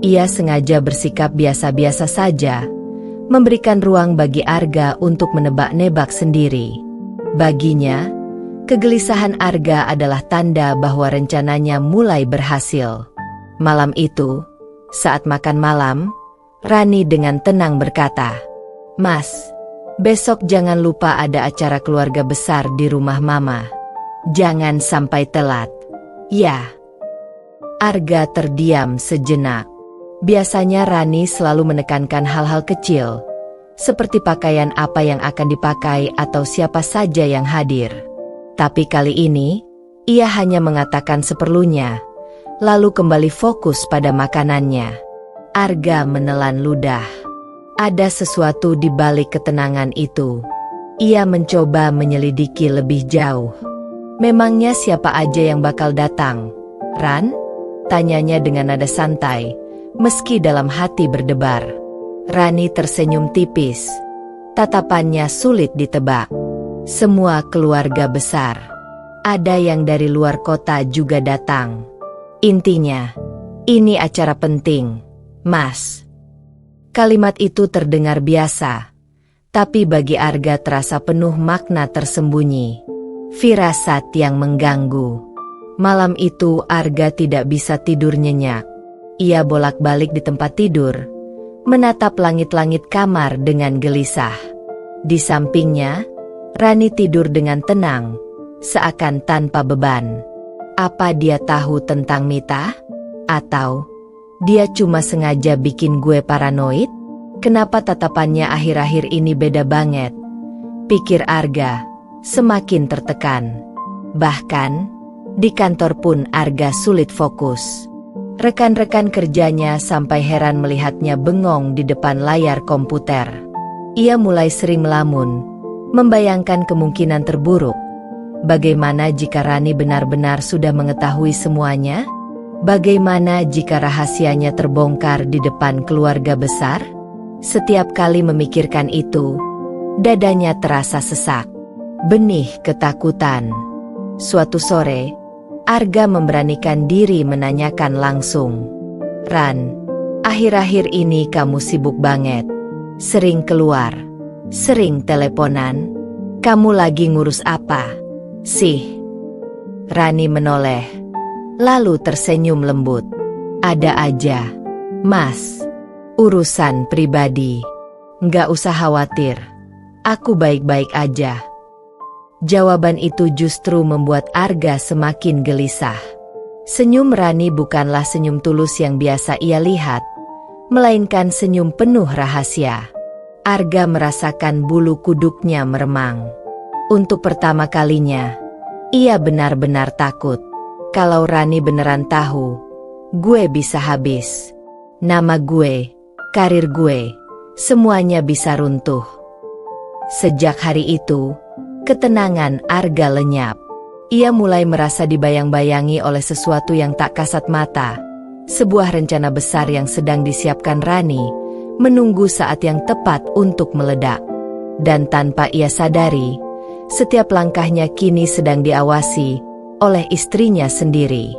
[SPEAKER 1] Ia sengaja bersikap biasa-biasa saja, memberikan ruang bagi Arga untuk menebak-nebak sendiri. Baginya, kegelisahan Arga adalah tanda bahwa rencananya mulai berhasil. Malam itu, saat makan malam, Rani dengan tenang berkata, "Mas, besok jangan lupa ada acara keluarga besar di rumah Mama. Jangan sampai telat." "Ya." Arga terdiam sejenak. Biasanya Rani selalu menekankan hal-hal kecil, seperti pakaian apa yang akan dipakai atau siapa saja yang hadir. Tapi kali ini, ia hanya mengatakan seperlunya, lalu kembali fokus pada makanannya. Arga menelan ludah. Ada sesuatu di balik ketenangan itu. Ia mencoba menyelidiki lebih jauh. "Memangnya siapa aja yang bakal datang, Ran?" tanyanya dengan nada santai, meski dalam hati berdebar. Rani tersenyum tipis. Tatapannya sulit ditebak. "Semua keluarga besar. Ada yang dari luar kota juga datang. Intinya, ini acara penting, Mas." Kalimat itu terdengar biasa, Tapi bagi Arga terasa penuh makna tersembunyi. Firasat yang mengganggu. Malam itu Arga tidak bisa tidur nyenyak. Ia bolak-balik di tempat tidur, menatap langit-langit kamar dengan gelisah. Di sampingnya, Rani tidur dengan tenang, seakan tanpa beban. Apa dia tahu tentang Mita? Atau dia cuma sengaja bikin gue paranoid? Kenapa tatapannya akhir-akhir ini beda banget? Pikir Arga, semakin tertekan. Bahkan, di kantor pun Arga sulit fokus. Rekan-rekan kerjanya sampai heran melihatnya bengong di depan layar komputer. Ia mulai sering melamun, membayangkan kemungkinan terburuk. Bagaimana jika Rani benar-benar sudah mengetahui semuanya? Bagaimana jika rahasianya terbongkar di depan keluarga besar? Setiap kali memikirkan itu, dadanya terasa sesak. Benih ketakutan. Suatu sore, Arga memberanikan diri menanyakan langsung. "Ran, akhir-akhir ini kamu sibuk banget. Sering keluar, sering teleponan. Kamu lagi ngurus apa sih?" Rani menoleh, lalu tersenyum lembut. "Ada aja, Mas. Urusan pribadi. Nggak usah khawatir. Aku baik-baik aja." Jawaban itu justru membuat Arga semakin gelisah. Senyum Rani bukanlah senyum tulus yang biasa ia lihat, melainkan senyum penuh rahasia. Arga merasakan bulu kuduknya meremang. Untuk pertama kalinya, ia benar-benar takut. Kalau Rani beneran tahu, gue bisa habis. Nama gue, karir gue, semuanya bisa runtuh. Sejak hari itu, ketenangan Arga lenyap. Ia mulai merasa dibayang-bayangi oleh sesuatu yang tak kasat mata. Sebuah rencana besar yang sedang disiapkan Rani, menunggu saat yang tepat untuk meledak. Dan tanpa ia sadari, setiap langkahnya kini sedang diawasi oleh istrinya sendiri.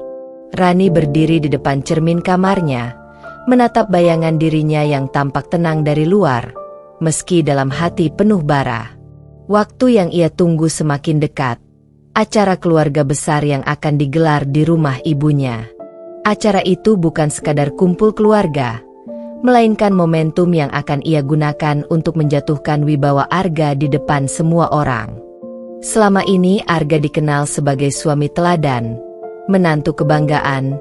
[SPEAKER 1] Rani berdiri di depan cermin kamarnya, menatap bayangan dirinya yang tampak tenang dari luar, meski dalam hati penuh bara. Waktu yang ia tunggu semakin dekat. Acara keluarga besar yang akan digelar di rumah ibunya. Acara itu bukan sekadar kumpul keluarga, melainkan momentum yang akan ia gunakan untuk menjatuhkan wibawa Arga di depan semua orang. Selama ini Arga dikenal sebagai suami teladan, menantu kebanggaan,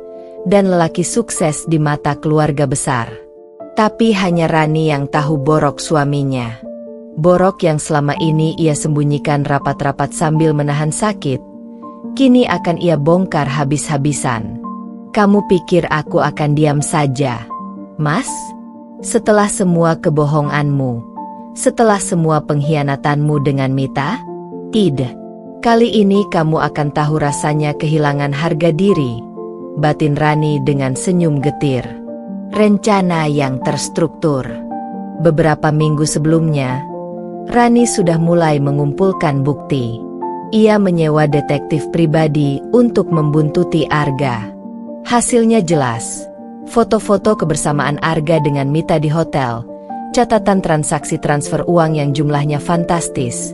[SPEAKER 1] dan lelaki sukses di mata keluarga besar. Tapi hanya Rani yang tahu borok suaminya. Borok yang selama ini ia sembunyikan rapat-rapat sambil menahan sakit, kini akan ia bongkar habis-habisan. "Kamu pikir aku akan diam saja, Mas? Setelah semua kebohonganmu, setelah semua pengkhianatanmu dengan Mita? Tidak. Kali ini kamu akan tahu rasanya kehilangan harga diri," batin Rani dengan senyum getir. Rencana yang terstruktur. Beberapa minggu sebelumnya, Rani sudah mulai mengumpulkan bukti. Ia menyewa detektif pribadi untuk membuntuti Arga. Hasilnya jelas. Foto-foto kebersamaan Arga dengan Mita di hotel, catatan transaksi transfer uang yang jumlahnya fantastis,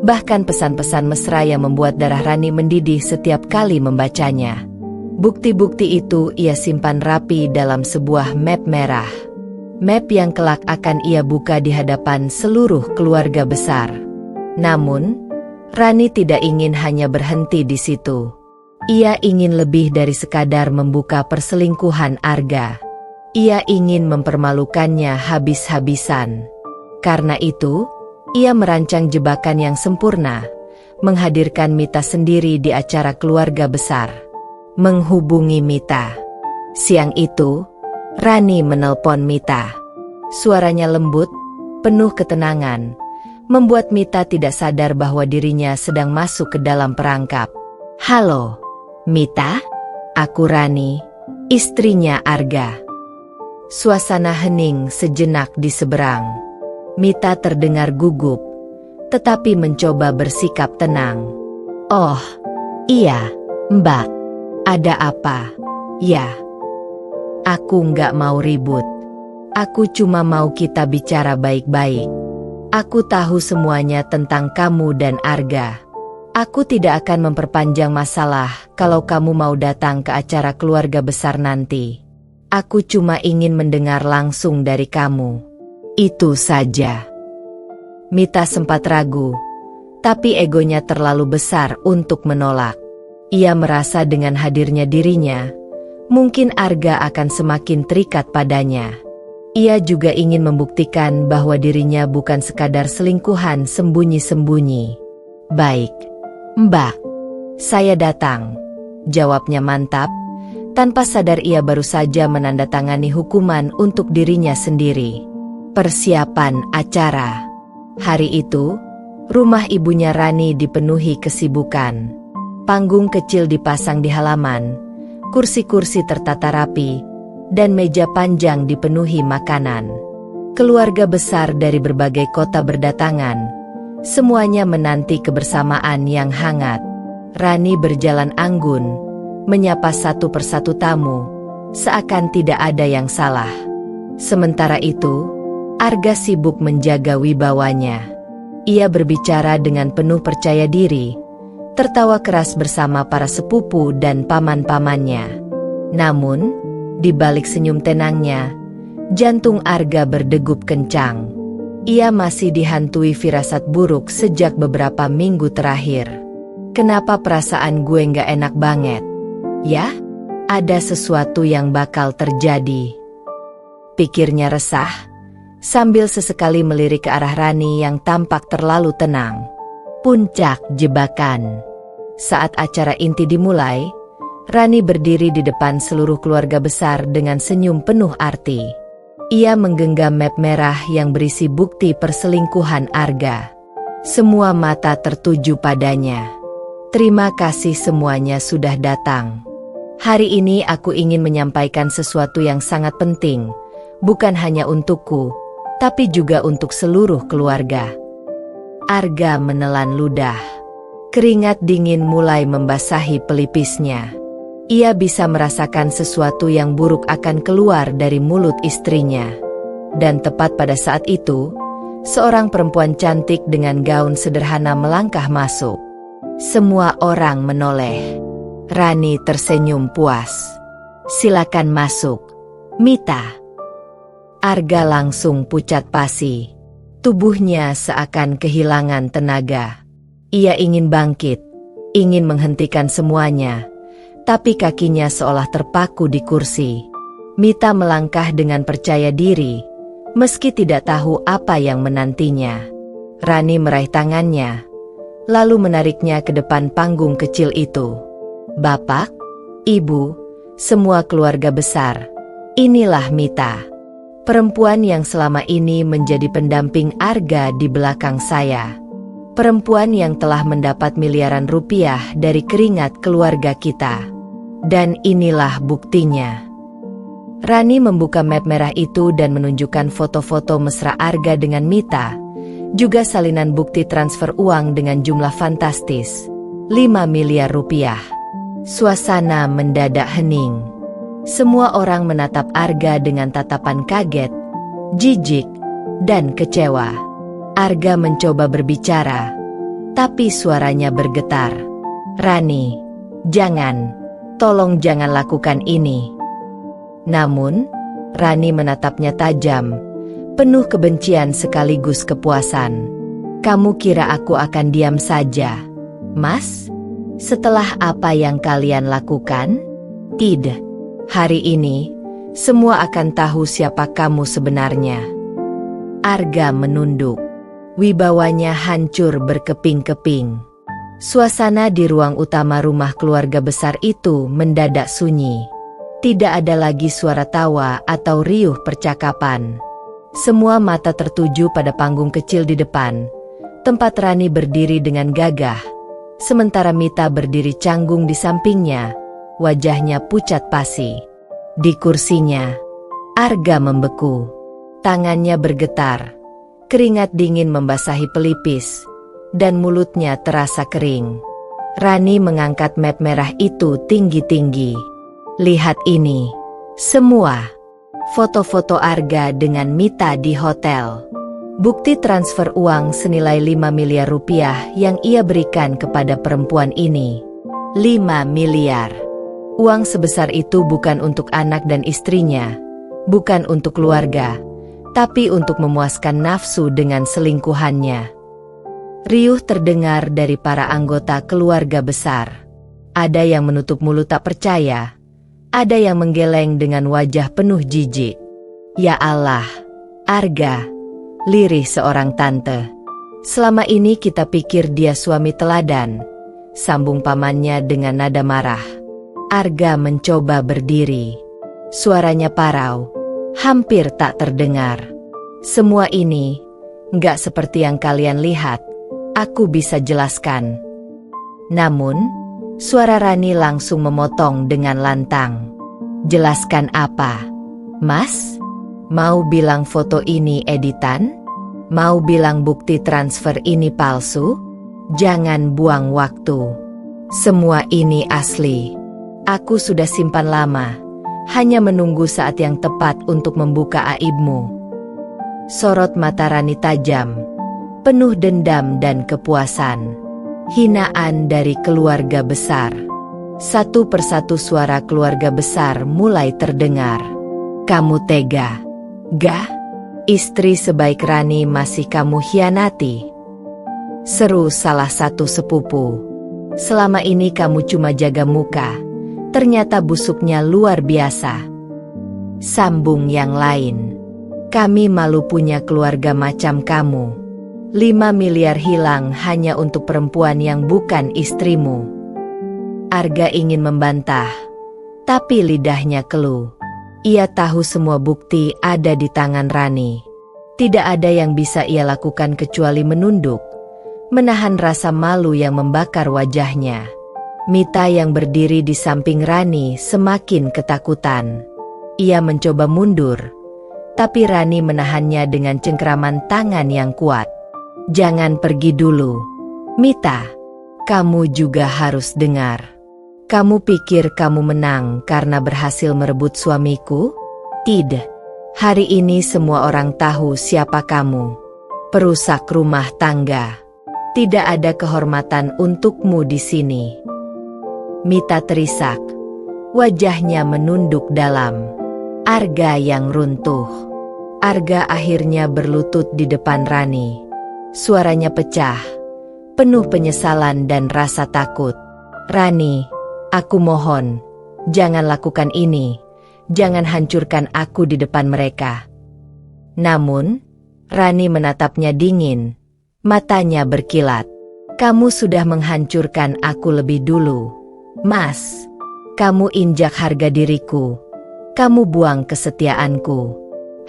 [SPEAKER 1] bahkan pesan-pesan mesra yang membuat darah Rani mendidih setiap kali membacanya. Bukti-bukti itu ia simpan rapi dalam sebuah map merah. Map yang kelak akan ia buka di hadapan seluruh keluarga besar. Namun, Rani tidak ingin hanya berhenti di situ. Ia ingin lebih dari sekadar membuka perselingkuhan Arga. Ia ingin mempermalukannya habis-habisan. Karena itu, ia merancang jebakan yang sempurna, menghadirkan Mita sendiri di acara keluarga besar. Menghubungi Mita. Siang itu, Rani menelpon Mita. Suaranya lembut, penuh ketenangan, membuat Mita tidak sadar bahwa dirinya sedang masuk ke dalam perangkap. "Halo, Mita? Aku Rani, istrinya Arga." Suasana hening sejenak di seberang. Mita terdengar gugup, tetapi mencoba bersikap tenang. "Oh, iya, Mbak. Ada apa?" "Ya. Aku nggak mau ribut. Aku cuma mau kita bicara baik-baik. Aku tahu semuanya tentang kamu dan Arga. Aku tidak akan memperpanjang masalah kalau kamu mau datang ke acara keluarga besar nanti. Aku cuma ingin mendengar langsung dari kamu. Itu saja. Mita sempat ragu, tapi egonya terlalu besar untuk menolak. Ia merasa dengan hadirnya dirinya, mungkin Arga akan semakin terikat padanya. Ia juga ingin membuktikan bahwa dirinya bukan sekadar selingkuhan sembunyi-sembunyi. Baik, Mbak. Saya datang, jawabnya mantap. Tanpa sadar ia baru saja menandatangani hukuman untuk dirinya sendiri. Persiapan acara. Hari itu, rumah ibunya Rani dipenuhi kesibukan. Panggung kecil dipasang di halaman, kursi-kursi tertata rapi, dan meja panjang dipenuhi makanan. Keluarga besar dari berbagai kota berdatangan. Semuanya menanti kebersamaan yang hangat. Rani berjalan anggun, menyapa satu persatu tamu, seakan tidak ada yang salah. Sementara itu, Arga sibuk menjaga wibawanya. Ia berbicara dengan penuh percaya diri, tertawa keras bersama para sepupu dan paman-pamannya. Namun, di balik senyum tenangnya, jantung Arga berdegup kencang. Ia masih dihantui firasat buruk sejak beberapa minggu terakhir. Kenapa perasaan gue nggak enak banget? Ya, ada sesuatu yang bakal terjadi. Pikirnya resah, sambil sesekali melirik ke arah Rani yang tampak terlalu tenang. Puncak jebakan. Saat acara inti dimulai, Rani berdiri di depan seluruh keluarga besar dengan senyum penuh arti. Ia menggenggam map merah yang berisi bukti perselingkuhan Arga. Semua mata tertuju padanya. Terima kasih semuanya sudah datang. Hari ini aku ingin menyampaikan sesuatu yang sangat penting, bukan hanya untukku, tapi juga untuk seluruh keluarga. Arga menelan ludah. Keringat dingin mulai membasahi pelipisnya. Ia bisa merasakan sesuatu yang buruk akan keluar dari mulut istrinya. Dan tepat pada saat itu, seorang perempuan cantik dengan gaun sederhana melangkah masuk. Semua orang menoleh. Rani tersenyum puas. Silakan masuk, Mita. Arga langsung pucat pasi. Tubuhnya seakan kehilangan tenaga. Ia ingin bangkit, ingin menghentikan semuanya, tapi kakinya seolah terpaku di kursi. Mita melangkah dengan percaya diri, meski tidak tahu apa yang menantinya. Rani meraih tangannya, lalu menariknya ke depan panggung kecil itu. Bapak, Ibu, semua keluarga besar, inilah Mita. Perempuan yang selama ini menjadi pendamping Arga di belakang saya. Perempuan yang telah mendapat miliaran rupiah dari keringat keluarga kita. Dan inilah buktinya. Rani membuka map merah itu dan menunjukkan foto-foto mesra Arga dengan Mita, juga salinan bukti transfer uang dengan jumlah fantastis, 5 miliar rupiah. Suasana mendadak hening. Semua orang menatap Arga dengan tatapan kaget, jijik, dan kecewa. Arga mencoba berbicara, tapi suaranya bergetar. Rani, jangan. Tolong jangan lakukan ini. Namun, Rani menatapnya tajam, penuh kebencian sekaligus kepuasan. Kamu kira aku akan diam saja, Mas? Setelah apa yang kalian lakukan? Tidak. Hari ini, semua akan tahu siapa kamu sebenarnya. Arga menunduk. Wibawanya hancur berkeping-keping. Suasana di ruang utama rumah keluarga besar itu mendadak sunyi. Tidak ada lagi suara tawa atau riuh percakapan. Semua mata tertuju pada panggung kecil di depan, tempat Rani berdiri dengan gagah, sementara Mita berdiri canggung di sampingnya, wajahnya pucat pasi. Di kursinya, Arga membeku. Tangannya bergetar. Keringat dingin membasahi pelipis, dan mulutnya terasa kering. Rani mengangkat map merah itu tinggi-tinggi. Lihat ini, semua. Foto-foto Arga dengan Mita di hotel. Bukti transfer uang senilai 5 miliar rupiah yang ia berikan kepada perempuan ini. 5 miliar. Uang sebesar itu bukan untuk anak dan istrinya, bukan untuk keluarga, tapi untuk memuaskan nafsu dengan selingkuhannya. Riuh terdengar dari para anggota keluarga besar. Ada yang menutup mulut tak percaya, ada yang menggeleng dengan wajah penuh jijik. Ya Allah, Arga, lirih seorang tante. Selama ini kita pikir dia suami teladan, sambung pamannya dengan nada marah. Arga mencoba berdiri. Suaranya parau, hampir tak terdengar. Semua ini nggak seperti yang kalian lihat, aku bisa jelaskan. Namun, suara Rani langsung memotong dengan lantang. Jelaskan apa, Mas? Mau bilang foto ini editan? Mau bilang bukti transfer ini palsu? Jangan buang waktu. Semua ini asli. Aku sudah simpan lama, hanya menunggu saat yang tepat untuk membuka aibmu. Sorot mata Rani tajam, penuh dendam dan kepuasan. Hinaan dari keluarga besar. Satu persatu suara keluarga besar mulai terdengar. Kamu tega, Gah? Istri sebaik Rani masih kamu hianati? Seru salah satu sepupu. Selama ini kamu cuma jaga muka, ternyata busuknya luar biasa. Sambung yang lain. Kami malu punya keluarga macam kamu. 5 miliar hilang hanya untuk perempuan yang bukan istrimu. Arga ingin membantah, tapi lidahnya keluh. Ia tahu semua bukti ada di tangan Rani. Tidak ada yang bisa ia lakukan kecuali menunduk, menahan rasa malu yang membakar wajahnya. Mita yang berdiri di samping Rani semakin ketakutan. Ia mencoba mundur, tapi Rani menahannya dengan cengkraman tangan yang kuat. Jangan pergi dulu, Mita. Kamu juga harus dengar. Kamu pikir kamu menang karena berhasil merebut suamiku? Tidak. Hari ini semua orang tahu siapa kamu. Perusak rumah tangga. Tidak ada kehormatan untukmu di sini. Mita terisak. Wajahnya menunduk dalam. Arga yang runtuh. Arga akhirnya berlutut di depan Rani. Suaranya pecah, penuh penyesalan dan rasa takut. Rani, aku mohon, jangan lakukan ini. Jangan hancurkan aku di depan mereka. Namun, Rani menatapnya dingin. Matanya berkilat. Kamu sudah menghancurkan aku lebih dulu. Mas, kamu injak harga diriku. Kamu buang kesetiaanku.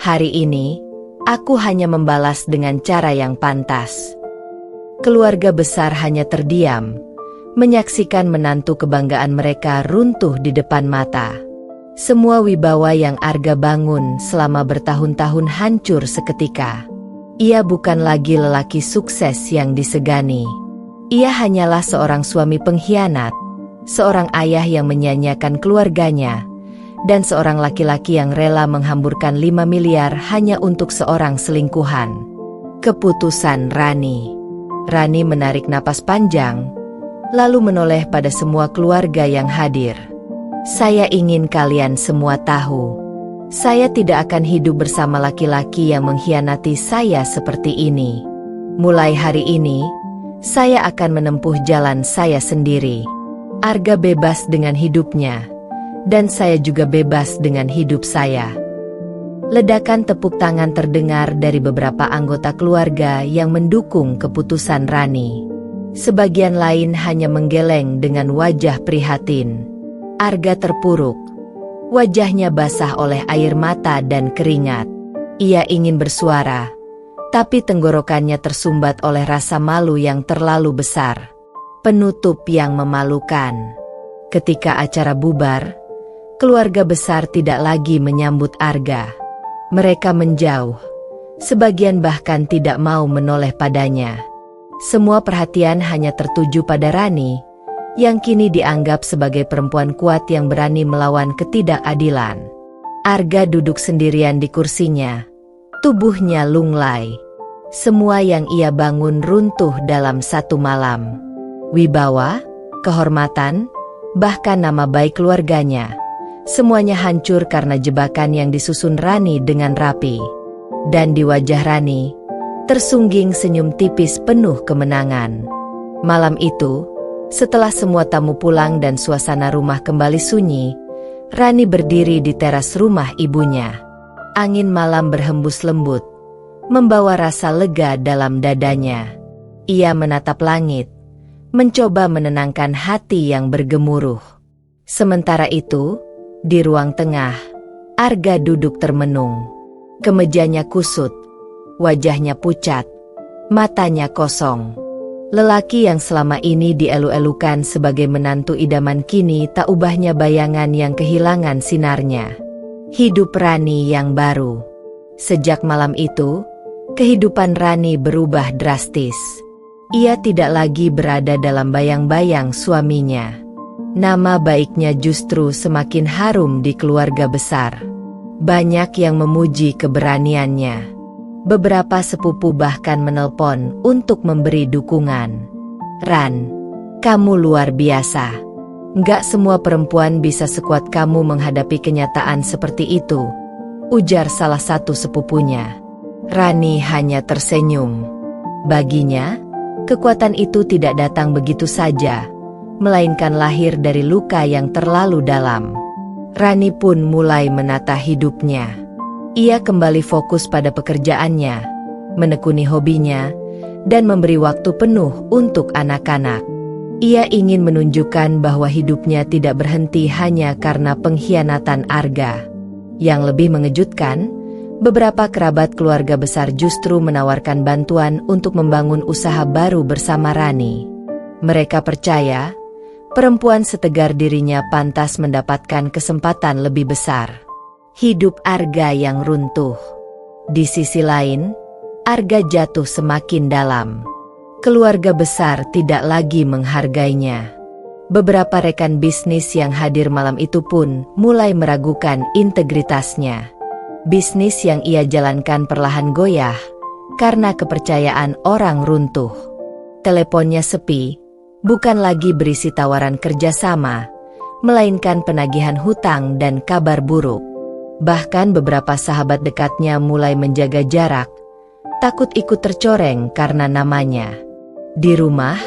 [SPEAKER 1] Hari ini, aku hanya membalas dengan cara yang pantas. Keluarga besar hanya terdiam, menyaksikan menantu kebanggaan mereka runtuh di depan mata. Semua wibawa yang Arga bangun selama bertahun-tahun hancur seketika. Ia bukan lagi lelaki sukses yang disegani. Ia hanyalah seorang suami pengkhianat, seorang ayah yang menyia-nyiakan keluarganya, dan seorang laki-laki yang rela menghamburkan 5 miliar hanya untuk seorang selingkuhan. Keputusan Rani. Rani menarik napas panjang, lalu menoleh pada semua keluarga yang hadir. Saya ingin kalian semua tahu, saya tidak akan hidup bersama laki-laki yang mengkhianati saya seperti ini. Mulai hari ini, saya akan menempuh jalan saya sendiri. Arga bebas dengan hidupnya, dan saya juga bebas dengan hidup saya. Ledakan tepuk tangan terdengar dari beberapa anggota keluarga yang mendukung keputusan Rani. Sebagian lain hanya menggeleng dengan wajah prihatin. Arga terpuruk. Wajahnya basah oleh air mata dan keringat. Ia ingin bersuara, tapi tenggorokannya tersumbat oleh rasa malu yang terlalu besar. Penutup yang memalukan. Ketika acara bubar, keluarga besar tidak lagi menyambut Arga. Mereka menjauh. Sebagian bahkan tidak mau menoleh padanya. Semua perhatian hanya tertuju pada Rani, yang kini dianggap sebagai perempuan kuat yang berani melawan ketidakadilan. Arga duduk sendirian di kursinya. Tubuhnya lunglai. Semua yang ia bangun runtuh dalam satu malam. Wibawa, kehormatan, bahkan nama baik keluarganya. Semuanya hancur karena jebakan yang disusun Rani dengan rapi. Dan di wajah Rani, tersungging senyum tipis penuh kemenangan. Malam itu, setelah semua tamu pulang dan suasana rumah kembali sunyi, Rani berdiri di teras rumah ibunya. Angin malam berhembus lembut, membawa rasa lega dalam dadanya. Ia menatap langit, mencoba menenangkan hati yang bergemuruh. Sementara itu, di ruang tengah, Arga duduk termenung. Kemejanya kusut, wajahnya pucat, matanya kosong. Lelaki yang selama ini dielu-elukan sebagai menantu idaman kini tak ubahnya bayangan yang kehilangan sinarnya. Hidup Rani yang baru. Sejak malam itu, kehidupan Rani berubah drastis. Ia tidak lagi berada dalam bayang-bayang suaminya. Nama baiknya justru semakin harum di keluarga besar. Banyak yang memuji keberaniannya. Beberapa sepupu bahkan menelpon untuk memberi dukungan. "Ran, kamu luar biasa. Nggak semua perempuan bisa sekuat kamu menghadapi kenyataan seperti itu," ujar salah satu sepupunya. Rani hanya tersenyum. Baginya, kekuatan itu tidak datang begitu saja, melainkan lahir dari luka yang terlalu dalam. Rani pun mulai menata hidupnya. Ia kembali fokus pada pekerjaannya, menekuni hobinya, dan memberi waktu penuh untuk anak-anak. Ia ingin menunjukkan bahwa hidupnya tidak berhenti hanya karena pengkhianatan Arga. Yang lebih mengejutkan, beberapa kerabat keluarga besar justru menawarkan bantuan untuk membangun usaha baru bersama Rani. Mereka percaya, perempuan setegar dirinya pantas mendapatkan kesempatan lebih besar. Hidup Arga yang runtuh. Di sisi lain, Arga jatuh semakin dalam. Keluarga besar tidak lagi menghargainya. Beberapa rekan bisnis yang hadir malam itu pun mulai meragukan integritasnya. Bisnis yang ia jalankan perlahan goyah karena kepercayaan orang runtuh. Teleponnya sepi, bukan lagi berisi tawaran kerjasama, melainkan penagihan hutang dan kabar buruk. Bahkan beberapa sahabat dekatnya mulai menjaga jarak, takut ikut tercoreng karena namanya. Di rumah,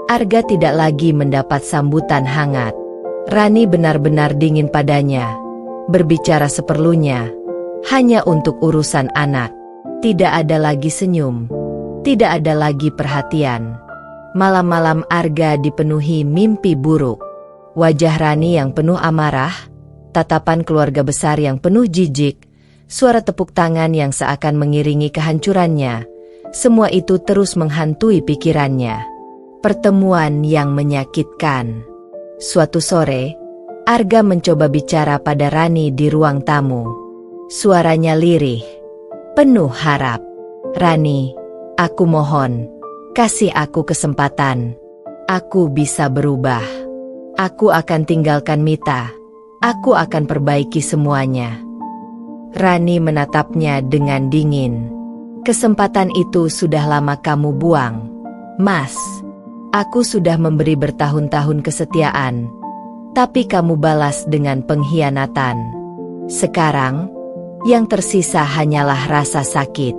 [SPEAKER 1] Arga tidak lagi mendapat sambutan hangat. Rani benar-benar dingin padanya, berbicara seperlunya, hanya untuk urusan anak. Tidak ada lagi senyum, tidak ada lagi perhatian. Malam-malam Arga dipenuhi mimpi buruk. Wajah Rani yang penuh amarah, tatapan keluarga besar yang penuh jijik, suara tepuk tangan yang seakan mengiringi kehancurannya, semua itu terus menghantui pikirannya. Pertemuan yang menyakitkan. Suatu sore, Arga mencoba bicara pada Rani di ruang tamu. Suaranya lirih, penuh harap. "Rani, aku mohon, kasih aku kesempatan. Aku bisa berubah. Aku akan tinggalkan Mita. Aku akan perbaiki semuanya." Rani menatapnya dengan dingin. "Kesempatan itu sudah lama kamu buang, Mas. Aku sudah memberi bertahun-tahun kesetiaan, tapi kamu balas dengan pengkhianatan. Sekarang, yang tersisa hanyalah rasa sakit.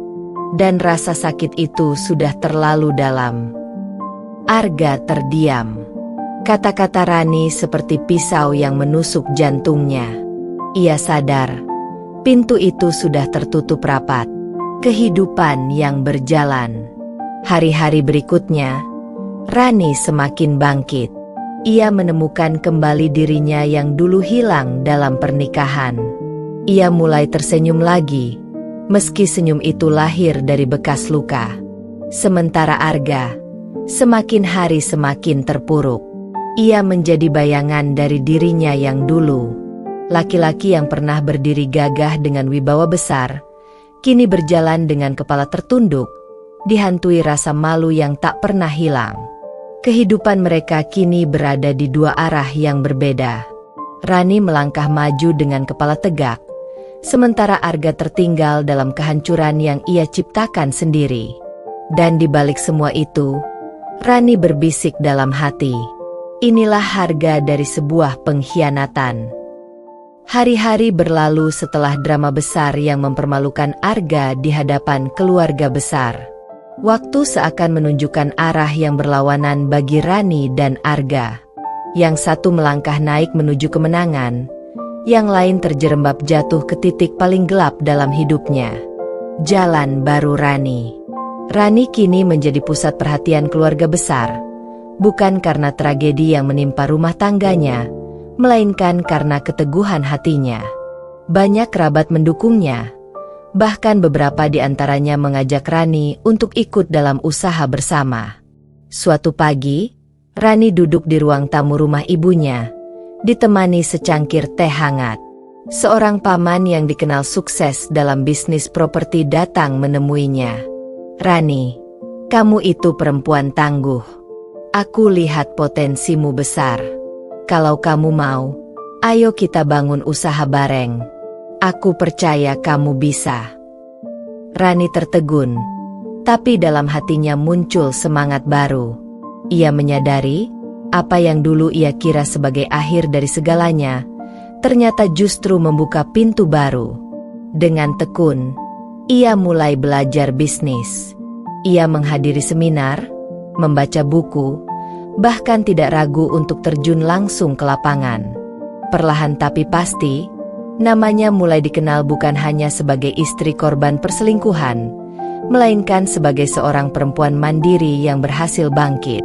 [SPEAKER 1] Dan rasa sakit itu sudah terlalu dalam." Arga terdiam. Kata-kata Rani seperti pisau yang menusuk jantungnya. Ia sadar, pintu itu sudah tertutup rapat. Kehidupan yang berjalan. Hari-hari berikutnya, Rani semakin bangkit. Ia menemukan kembali dirinya yang dulu hilang dalam pernikahan. Ia mulai tersenyum lagi, meski senyum itu lahir dari bekas luka. Sementara Arga, semakin hari semakin terpuruk. Ia menjadi bayangan dari dirinya yang dulu. Laki-laki yang pernah berdiri gagah dengan wibawa besar, kini berjalan dengan kepala tertunduk, dihantui rasa malu yang tak pernah hilang. Kehidupan mereka kini berada di dua arah yang berbeda. Rani melangkah maju dengan kepala tegak, sementara Arga tertinggal dalam kehancuran yang ia ciptakan sendiri. Dan di balik semua itu, Rani berbisik dalam hati, inilah harga dari sebuah pengkhianatan. Hari-hari berlalu setelah drama besar yang mempermalukan Arga di hadapan keluarga besar. Waktu seakan menunjukkan arah yang berlawanan bagi Rani dan Arga. Yang satu melangkah naik menuju kemenangan, yang lain terjerembab jatuh ke titik paling gelap dalam hidupnya. Jalan baru Rani. Rani kini menjadi pusat perhatian keluarga besar, bukan karena tragedi yang menimpa rumah tangganya, melainkan karena keteguhan hatinya. Banyak kerabat mendukungnya, bahkan beberapa di antaranya mengajak Rani untuk ikut dalam usaha bersama. Suatu pagi, Rani duduk di ruang tamu rumah ibunya, ditemani secangkir teh hangat. Seorang paman yang dikenal sukses dalam bisnis properti datang menemuinya. Rani, kamu itu perempuan tangguh. Aku lihat potensimu besar. Kalau kamu mau, ayo kita bangun usaha bareng. Aku percaya kamu bisa. Rani tertegun, tapi dalam hatinya muncul semangat baru. Ia menyadari, apa yang dulu ia kira sebagai akhir dari segalanya, ternyata justru membuka pintu baru. Dengan tekun, ia mulai belajar bisnis. Ia menghadiri seminar, membaca buku, bahkan tidak ragu untuk terjun langsung ke lapangan. Perlahan tapi pasti, namanya mulai dikenal bukan hanya sebagai istri korban perselingkuhan, melainkan sebagai seorang perempuan mandiri yang berhasil bangkit.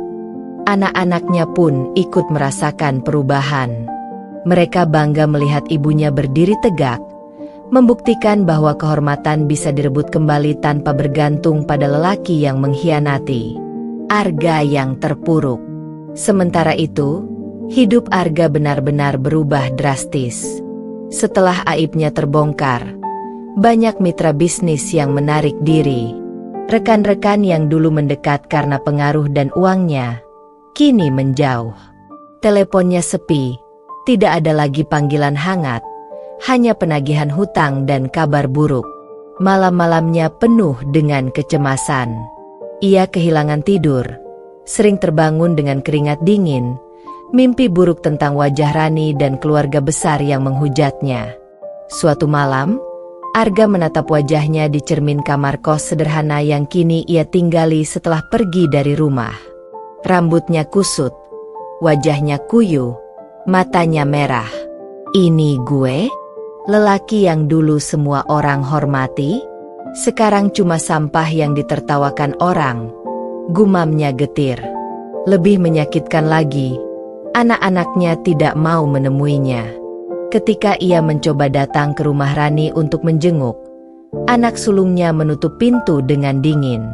[SPEAKER 1] Anak-anaknya pun ikut merasakan perubahan. Mereka bangga melihat ibunya berdiri tegak, membuktikan bahwa kehormatan bisa direbut kembali tanpa bergantung pada lelaki yang mengkhianati. Arga yang terpuruk. Sementara itu, hidup Arga benar-benar berubah drastis. Setelah aibnya terbongkar, banyak mitra bisnis yang menarik diri. Rekan-rekan yang dulu mendekat karena pengaruh dan uangnya, kini menjauh. Teleponnya sepi, tidak ada lagi panggilan hangat, hanya penagihan hutang dan kabar buruk. Malam-malamnya penuh dengan kecemasan. Ia kehilangan tidur, sering terbangun dengan keringat dingin, mimpi buruk tentang wajah Rani dan keluarga besar yang menghujatnya. Suatu malam, Arga menatap wajahnya di cermin kamar kos sederhana yang kini ia tinggali setelah pergi dari rumah. Rambutnya kusut, wajahnya kuyu, matanya merah. Ini gue? Lelaki yang dulu semua orang hormati, sekarang cuma sampah yang ditertawakan orang. Gumamnya getir. Lebih menyakitkan lagi, anak-anaknya tidak mau menemuinya. Ketika ia mencoba datang ke rumah Rani untuk menjenguk, anak sulungnya menutup pintu dengan dingin.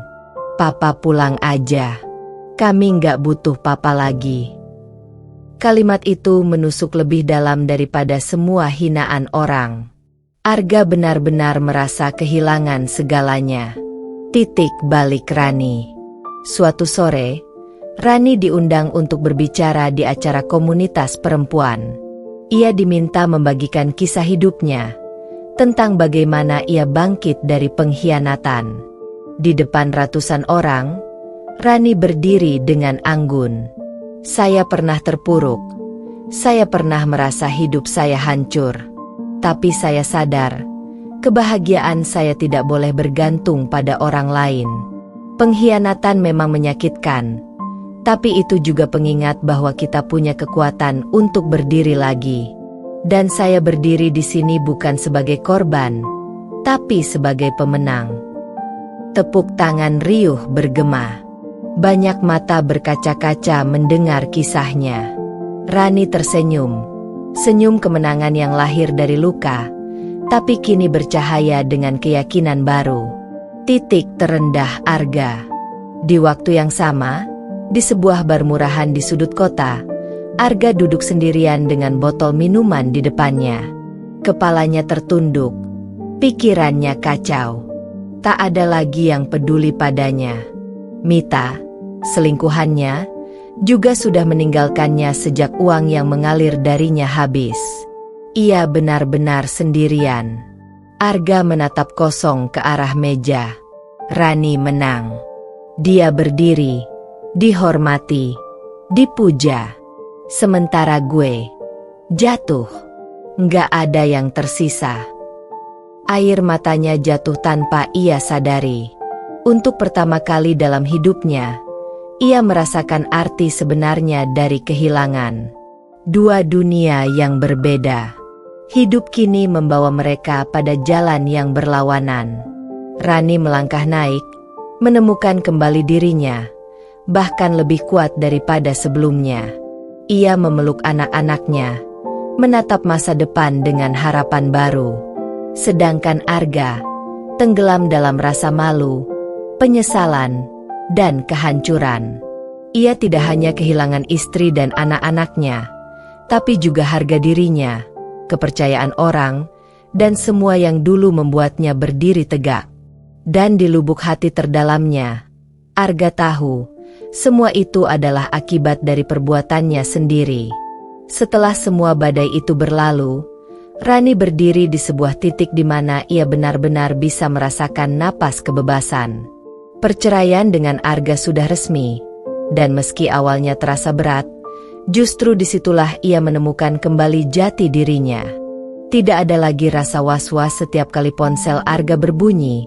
[SPEAKER 1] Papa pulang aja. Kami nggak butuh papa lagi. Kalimat itu menusuk lebih dalam daripada semua hinaan orang. Arga benar-benar merasa kehilangan segalanya. Titik balik Rani. Suatu sore, Rani diundang untuk berbicara di acara komunitas perempuan. Ia diminta membagikan kisah hidupnya, tentang bagaimana ia bangkit dari pengkhianatan. Di depan ratusan orang, Rani berdiri dengan anggun. Saya pernah terpuruk, saya pernah merasa hidup saya hancur. Tapi saya sadar, kebahagiaan saya tidak boleh bergantung pada orang lain. Pengkhianatan memang menyakitkan, tapi itu juga pengingat bahwa kita punya kekuatan untuk berdiri lagi. Dan saya berdiri di sini bukan sebagai korban, tapi sebagai pemenang. Tepuk tangan riuh bergema. Banyak mata berkaca-kaca mendengar kisahnya. Rani tersenyum, senyum kemenangan yang lahir dari luka, tapi kini bercahaya dengan keyakinan baru. Titik terendah Arga. Di waktu yang sama, di sebuah bar murahan di sudut kota, Arga duduk sendirian dengan botol minuman di depannya. Kepalanya tertunduk, pikirannya kacau. Tak ada lagi yang peduli padanya. Mita, selingkuhannya, juga sudah meninggalkannya sejak uang yang mengalir darinya habis. Ia benar-benar sendirian. Arga menatap kosong ke arah meja. Rani menang. Dia berdiri, dihormati, dipuja. Sementara gue jatuh. Nggak ada yang tersisa. Air matanya jatuh tanpa ia sadari. Untuk pertama kali dalam hidupnya, ia merasakan arti sebenarnya dari kehilangan. Dua dunia yang berbeda. Hidup kini membawa mereka pada jalan yang berlawanan. Rani melangkah naik, menemukan kembali dirinya, bahkan lebih kuat daripada sebelumnya. Ia memeluk anak-anaknya, menatap masa depan dengan harapan baru. Sedangkan Arga tenggelam dalam rasa malu, penyesalan, dan kehancuran. Ia tidak hanya kehilangan istri dan anak-anaknya, tapi juga harga dirinya, kepercayaan orang, dan semua yang dulu membuatnya berdiri tegak. Dan di lubuk hati terdalamnya, Arga tahu, semua itu adalah akibat dari perbuatannya sendiri. Setelah semua badai itu berlalu, Rani berdiri di sebuah titik di mana ia benar-benar bisa merasakan napas kebebasan. Perceraian dengan Arga sudah resmi, dan meski awalnya terasa berat, justru disitulah ia menemukan kembali jati dirinya. Tidak ada lagi rasa was-was setiap kali ponsel Arga berbunyi.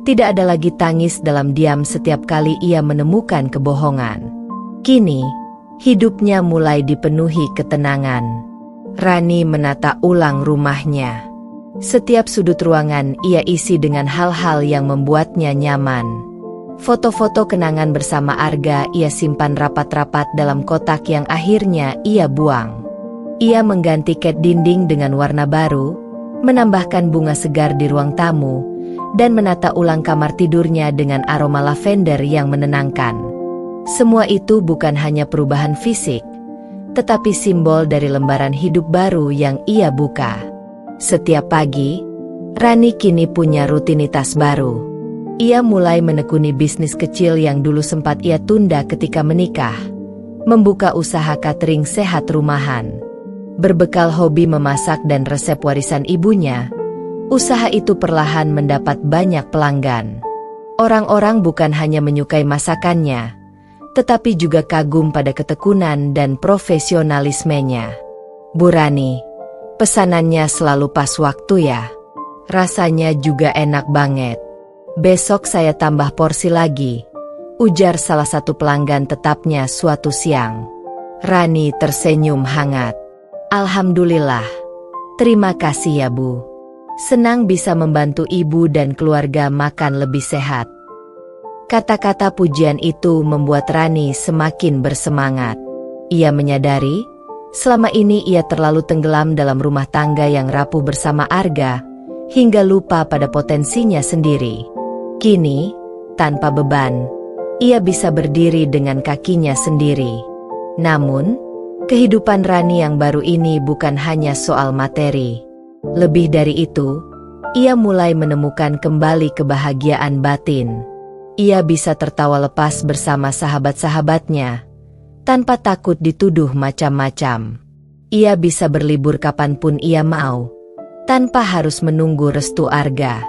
[SPEAKER 1] Tidak ada lagi tangis dalam diam setiap kali ia menemukan kebohongan. Kini, hidupnya mulai dipenuhi ketenangan. Rani menata ulang rumahnya. Setiap sudut ruangan ia isi dengan hal-hal yang membuatnya nyaman. Foto-foto kenangan bersama Arga ia simpan rapat-rapat dalam kotak yang akhirnya ia buang. Ia mengganti cat dinding dengan warna baru, menambahkan bunga segar di ruang tamu, dan menata ulang kamar tidurnya dengan aroma lavender yang menenangkan. Semua itu bukan hanya perubahan fisik, tetapi simbol dari lembaran hidup baru yang ia buka. Setiap pagi, Rani kini punya rutinitas baru. Ia mulai menekuni bisnis kecil yang dulu sempat ia tunda ketika menikah, membuka usaha catering sehat rumahan. Berbekal hobi memasak dan resep warisan ibunya, usaha itu perlahan mendapat banyak pelanggan. Orang-orang bukan hanya menyukai masakannya, tetapi juga kagum pada ketekunan dan profesionalismenya. Bu Rani, pesanannya selalu pas waktu ya. Rasanya juga enak banget. Besok saya tambah porsi lagi, ujar salah satu pelanggan tetapnya suatu siang. Rani tersenyum hangat. Alhamdulillah. Terima kasih ya Bu. Senang bisa membantu ibu dan keluarga makan lebih sehat. Kata-kata pujian itu membuat Rani semakin bersemangat. Ia menyadari, selama ini ia terlalu tenggelam dalam rumah tangga yang rapuh bersama Arga, hingga lupa pada potensinya sendiri. Kini, tanpa beban, ia bisa berdiri dengan kakinya sendiri. Namun, kehidupan Rani yang baru ini bukan hanya soal materi. Lebih dari itu, ia mulai menemukan kembali kebahagiaan batin. Ia bisa tertawa lepas bersama sahabat-sahabatnya, tanpa takut dituduh macam-macam. Ia bisa berlibur kapanpun ia mau, tanpa harus menunggu restu Arga.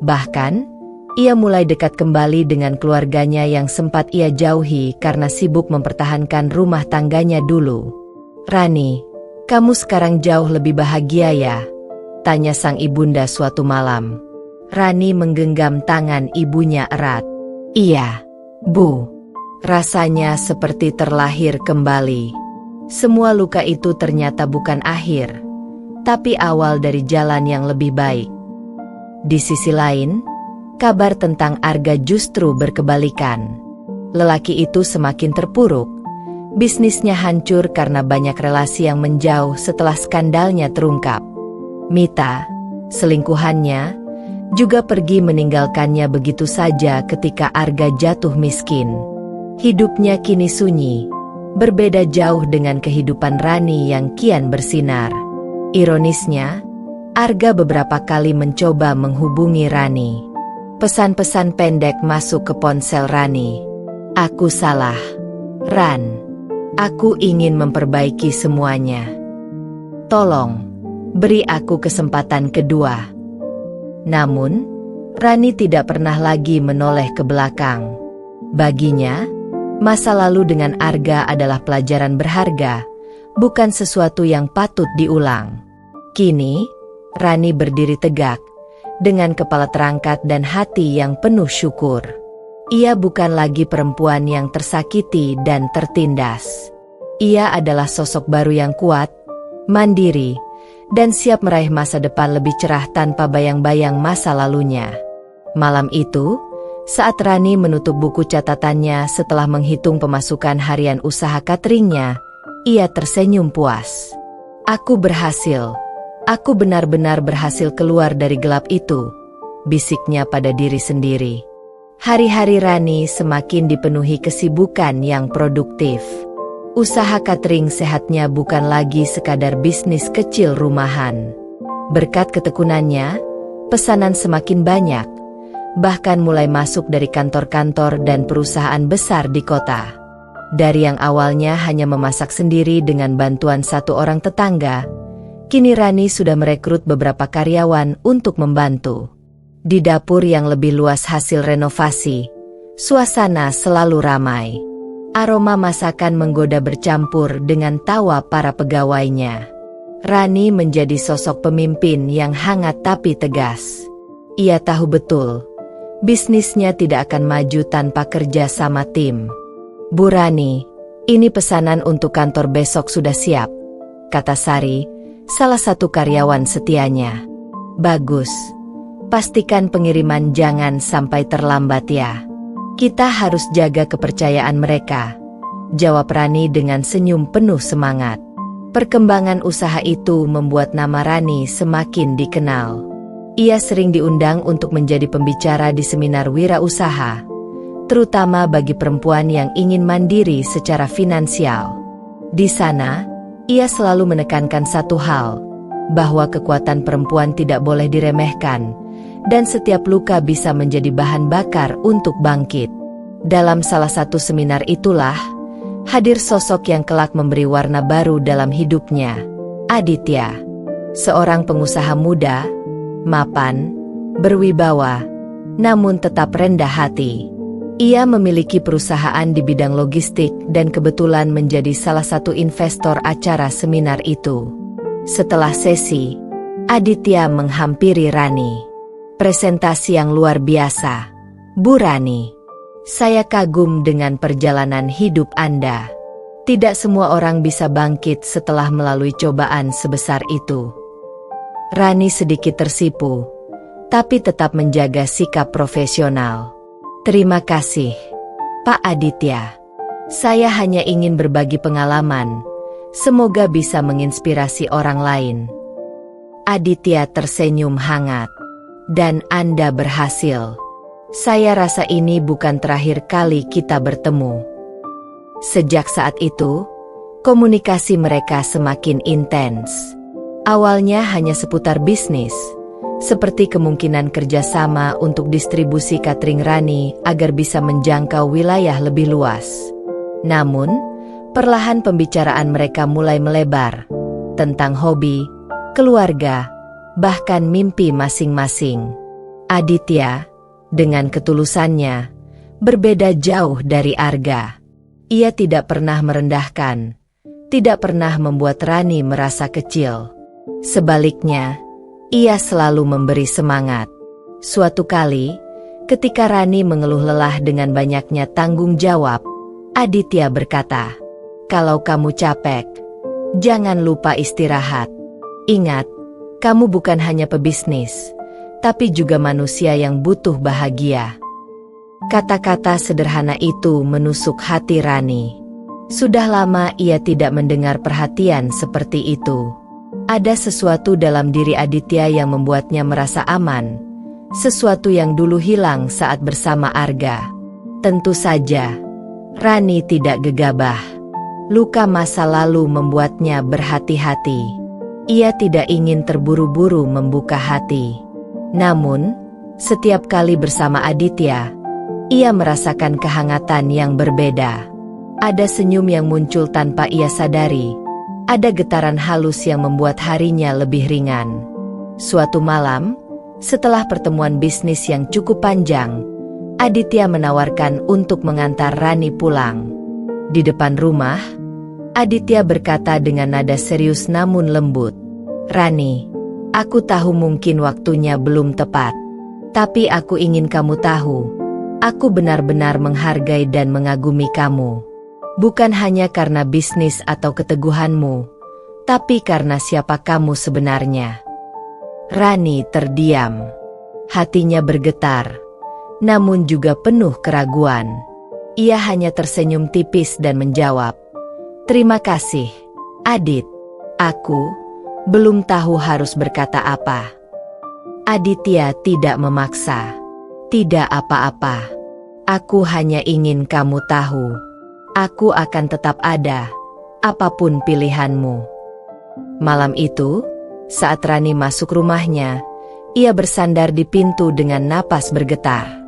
[SPEAKER 1] Bahkan, ia mulai dekat kembali dengan keluarganya yang sempat ia jauhi karena sibuk mempertahankan rumah tangganya dulu. Rani, kamu sekarang jauh lebih bahagia ya? Tanya sang ibunda suatu malam. Rani menggenggam tangan ibunya erat. Iya, Bu. Rasanya seperti terlahir kembali. Semua luka itu ternyata bukan akhir, tapi awal dari jalan yang lebih baik. Di sisi lain, kabar tentang Arga justru berkebalikan. Lelaki itu semakin terpuruk. Bisnisnya hancur karena banyak relasi yang menjauh setelah skandalnya terungkap. Mita, selingkuhannya, juga pergi meninggalkannya begitu saja ketika Arga jatuh miskin. Hidupnya kini sunyi, berbeda jauh dengan kehidupan Rani yang kian bersinar. Ironisnya, Arga beberapa kali mencoba menghubungi Rani. Pesan-pesan pendek masuk ke ponsel Rani. Aku salah, Ran. Aku ingin memperbaiki semuanya. Tolong, beri aku kesempatan kedua. Namun, Rani tidak pernah lagi menoleh ke belakang. Baginya, masa lalu dengan Arga adalah pelajaran berharga, bukan sesuatu yang patut diulang. Kini, Rani berdiri tegak, dengan kepala terangkat dan hati yang penuh syukur. Ia bukan lagi perempuan yang tersakiti dan tertindas. Ia adalah sosok baru yang kuat, mandiri, dan siap meraih masa depan lebih cerah tanpa bayang-bayang masa lalunya. Malam itu, saat Rani menutup buku catatannya setelah menghitung pemasukan harian usaha cateringnya, ia tersenyum puas. "Aku berhasil. Aku benar-benar berhasil keluar dari gelap itu," bisiknya pada diri sendiri. Hari-hari Rani semakin dipenuhi kesibukan yang produktif. Usaha catering sehatnya bukan lagi sekadar bisnis kecil rumahan. Berkat ketekunannya, pesanan semakin banyak, bahkan mulai masuk dari kantor-kantor dan perusahaan besar di kota. Dari yang awalnya hanya memasak sendiri dengan bantuan satu orang tetangga, kini Rani sudah merekrut beberapa karyawan untuk membantu. Di dapur yang lebih luas hasil renovasi, suasana selalu ramai. Aroma masakan menggoda bercampur dengan tawa para pegawainya. Rani menjadi sosok pemimpin yang hangat tapi tegas. Ia tahu betul, bisnisnya tidak akan maju tanpa kerja sama tim. "Bu Rani, ini pesanan untuk kantor besok sudah siap," kata Sari, salah satu karyawan setianya. "Bagus. Pastikan pengiriman jangan sampai terlambat ya. Kita harus jaga kepercayaan mereka," jawab Rani dengan senyum penuh semangat. Perkembangan usaha itu membuat nama Rani semakin dikenal. Ia sering diundang untuk menjadi pembicara di seminar wirausaha, terutama bagi perempuan yang ingin mandiri secara finansial. Di sana, ia selalu menekankan satu hal, bahwa kekuatan perempuan tidak boleh diremehkan, dan setiap luka bisa menjadi bahan bakar untuk bangkit. Dalam salah satu seminar itulah, hadir sosok yang kelak memberi warna baru dalam hidupnya, Aditya. Seorang pengusaha muda, mapan, berwibawa, namun tetap rendah hati. Ia memiliki perusahaan di bidang logistik dan kebetulan menjadi salah satu investor acara seminar itu. Setelah sesi, Aditya menghampiri Rani. "Presentasi yang luar biasa, Bu Rani. Saya kagum dengan perjalanan hidup Anda. Tidak semua orang bisa bangkit setelah melalui cobaan sebesar itu." Rani sedikit tersipu, tapi tetap menjaga sikap profesional. "Terima kasih, Pak Aditya. Saya hanya ingin berbagi pengalaman, semoga bisa menginspirasi orang lain." Aditya tersenyum hangat. "Dan Anda berhasil. Saya rasa ini bukan terakhir kali kita bertemu." Sejak saat itu, komunikasi mereka semakin intens. Awalnya hanya seputar bisnis, seperti kemungkinan kerjasama untuk distribusi catering Rani agar bisa menjangkau wilayah lebih luas. Namun, perlahan pembicaraan mereka mulai melebar, tentang hobi, keluarga, bahkan mimpi masing-masing. Aditya, dengan ketulusannya, berbeda jauh dari Arga. Ia tidak pernah merendahkan, tidak pernah membuat Rani merasa kecil. Sebaliknya, ia selalu memberi semangat. Suatu kali, ketika Rani mengeluh lelah dengan banyaknya tanggung jawab, Aditya berkata, "Kalau kamu capek, jangan lupa istirahat. Ingat, kamu bukan hanya pebisnis, tapi juga manusia yang butuh bahagia." Kata-kata sederhana itu menusuk hati Rani. Sudah lama ia tidak mendengar perhatian seperti itu. Ada sesuatu dalam diri Aditya yang membuatnya merasa aman, sesuatu yang dulu hilang saat bersama Arga. Tentu saja, Rani tidak gegabah. Luka masa lalu membuatnya berhati-hati. Ia tidak ingin terburu-buru membuka hati. Namun, setiap kali bersama Aditya, ia merasakan kehangatan yang berbeda. Ada senyum yang muncul tanpa ia sadari. Ada getaran halus yang membuat harinya lebih ringan. Suatu malam, Setelah pertemuan bisnis yang cukup panjang, Aditya menawarkan untuk mengantar Rani pulang. Di depan rumah, Aditya berkata dengan nada serius namun lembut, "Rani, aku tahu mungkin waktunya belum tepat. Tapi aku ingin kamu tahu, aku benar-benar menghargai dan mengagumi kamu. Bukan hanya karena bisnis atau keteguhanmu, tapi karena siapa kamu sebenarnya." Rani terdiam. Hatinya bergetar, namun juga penuh keraguan. Ia hanya tersenyum tipis dan menjawab, "Terima kasih, Adit. Aku belum tahu harus berkata apa." Aditya tidak memaksa. "Tidak apa-apa. Aku hanya ingin kamu tahu. Aku akan tetap ada, apapun pilihanmu." Malam itu, saat Rani masuk rumahnya, ia bersandar di pintu dengan napas bergetar.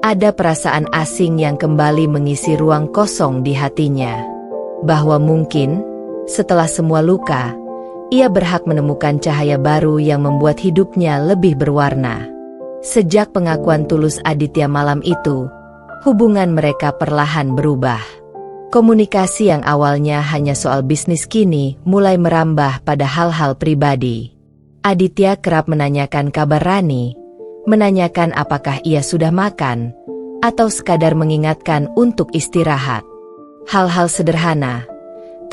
[SPEAKER 1] Ada perasaan asing yang kembali mengisi ruang kosong di hatinya. Bahwa mungkin, setelah semua luka, ia berhak menemukan cahaya baru yang membuat hidupnya lebih berwarna. Sejak pengakuan tulus Aditya malam itu, hubungan mereka perlahan berubah. Komunikasi yang awalnya hanya soal bisnis kini mulai merambah pada hal-hal pribadi. Aditya kerap menanyakan kabar Rani, menanyakan apakah ia sudah makan, atau sekadar mengingatkan untuk istirahat. Hal-hal sederhana,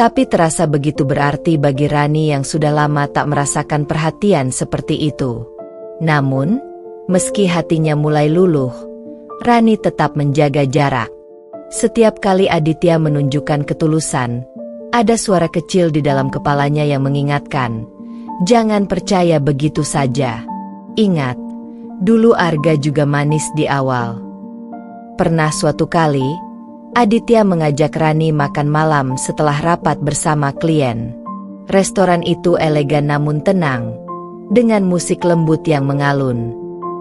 [SPEAKER 1] tapi terasa begitu berarti bagi Rani yang sudah lama tak merasakan perhatian seperti itu. Namun, meski hatinya mulai luluh, Rani tetap menjaga jarak. Setiap kali Aditya menunjukkan ketulusan, ada suara kecil di dalam kepalanya yang mengingatkan, "Jangan percaya begitu saja. Ingat, dulu Arga juga manis di awal." Pernah suatu kali, Aditya mengajak Rani makan malam setelah rapat bersama klien. Restoran itu elegan namun tenang, dengan musik lembut yang mengalun.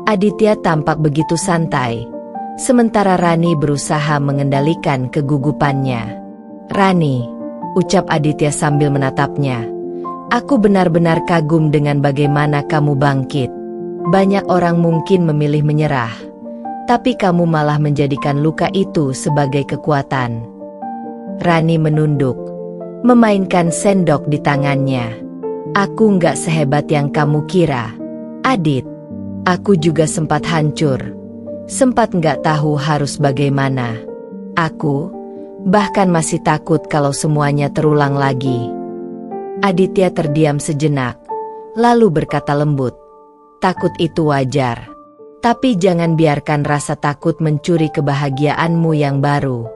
[SPEAKER 1] Aditya tampak begitu santai, sementara Rani berusaha mengendalikan kegugupannya. "Rani," ucap Aditya sambil menatapnya, "aku benar-benar kagum dengan bagaimana kamu bangkit. Banyak orang mungkin memilih menyerah, tapi kamu malah menjadikan luka itu sebagai kekuatan." Rani menunduk, memainkan sendok di tangannya. "Aku nggak sehebat yang kamu kira, Adit. Aku juga sempat hancur. Sempat nggak tahu harus bagaimana. Aku bahkan masih takut kalau semuanya terulang lagi." Aditya terdiam sejenak, lalu berkata lembut, "Takut itu wajar. Tapi jangan biarkan rasa takut mencuri kebahagiaanmu yang baru."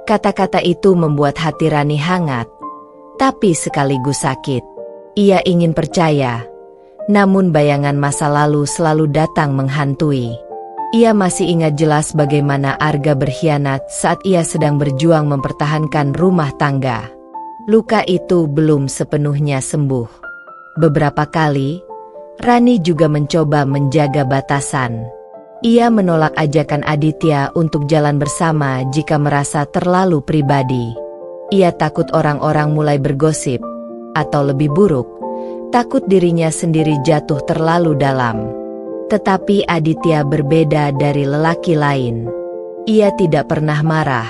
[SPEAKER 1] Kata-kata itu membuat hati Rani hangat, tapi sekaligus sakit. Ia ingin percaya, namun bayangan masa lalu selalu datang menghantui. Ia masih ingat jelas bagaimana Arga berkhianat saat ia sedang berjuang mempertahankan rumah tangga. Luka itu belum sepenuhnya sembuh. Beberapa kali, Rani juga mencoba menjaga batasan. Ia menolak ajakan Aditya untuk jalan bersama jika merasa terlalu pribadi. Ia takut orang-orang mulai bergosip, atau lebih buruk, takut dirinya sendiri jatuh terlalu dalam. Tetapi Aditya berbeda dari lelaki lain. Ia tidak pernah marah,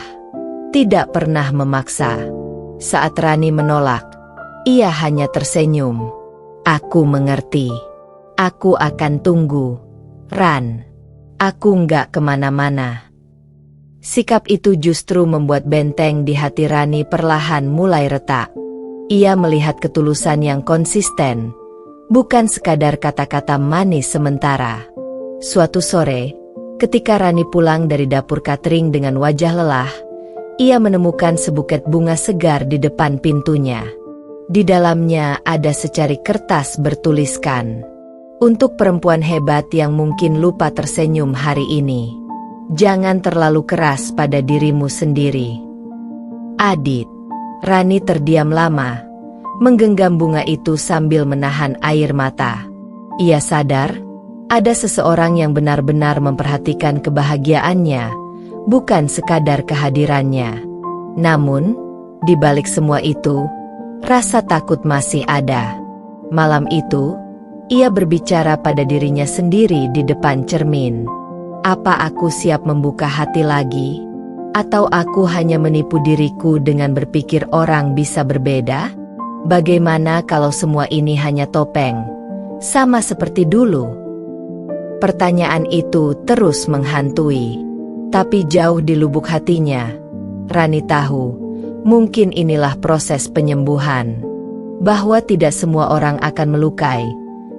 [SPEAKER 1] tidak pernah memaksa. Saat Rani menolak, ia hanya tersenyum. "Aku mengerti. Aku akan tunggu, Ran. Aku nggak kemana-mana." Sikap itu justru membuat benteng di hati Rani perlahan mulai retak. Ia melihat ketulusan yang konsisten, bukan sekadar kata-kata manis sementara. Suatu sore, ketika Rani pulang dari dapur catering dengan wajah lelah, ia menemukan sebuket bunga segar di depan pintunya. Di dalamnya ada secari kertas bertuliskan, "Untuk perempuan hebat yang mungkin lupa tersenyum hari ini, jangan terlalu keras pada dirimu sendiri. Adit." Rani terdiam lama, menggenggam bunga itu sambil menahan air mata. Ia sadar, ada seseorang yang benar-benar memperhatikan kebahagiaannya, bukan sekadar kehadirannya. Namun, di balik semua itu, rasa takut masih ada. Malam itu, Ia berbicara pada dirinya sendiri di depan cermin. Apa aku siap membuka hati lagi? Atau aku hanya menipu diriku dengan berpikir orang bisa berbeda? Bagaimana kalau semua ini hanya topeng? Sama seperti dulu? Pertanyaan itu terus menghantui. Tapi jauh di lubuk hatinya, Rani tahu, mungkin inilah proses penyembuhan. Bahwa tidak semua orang akan melukai,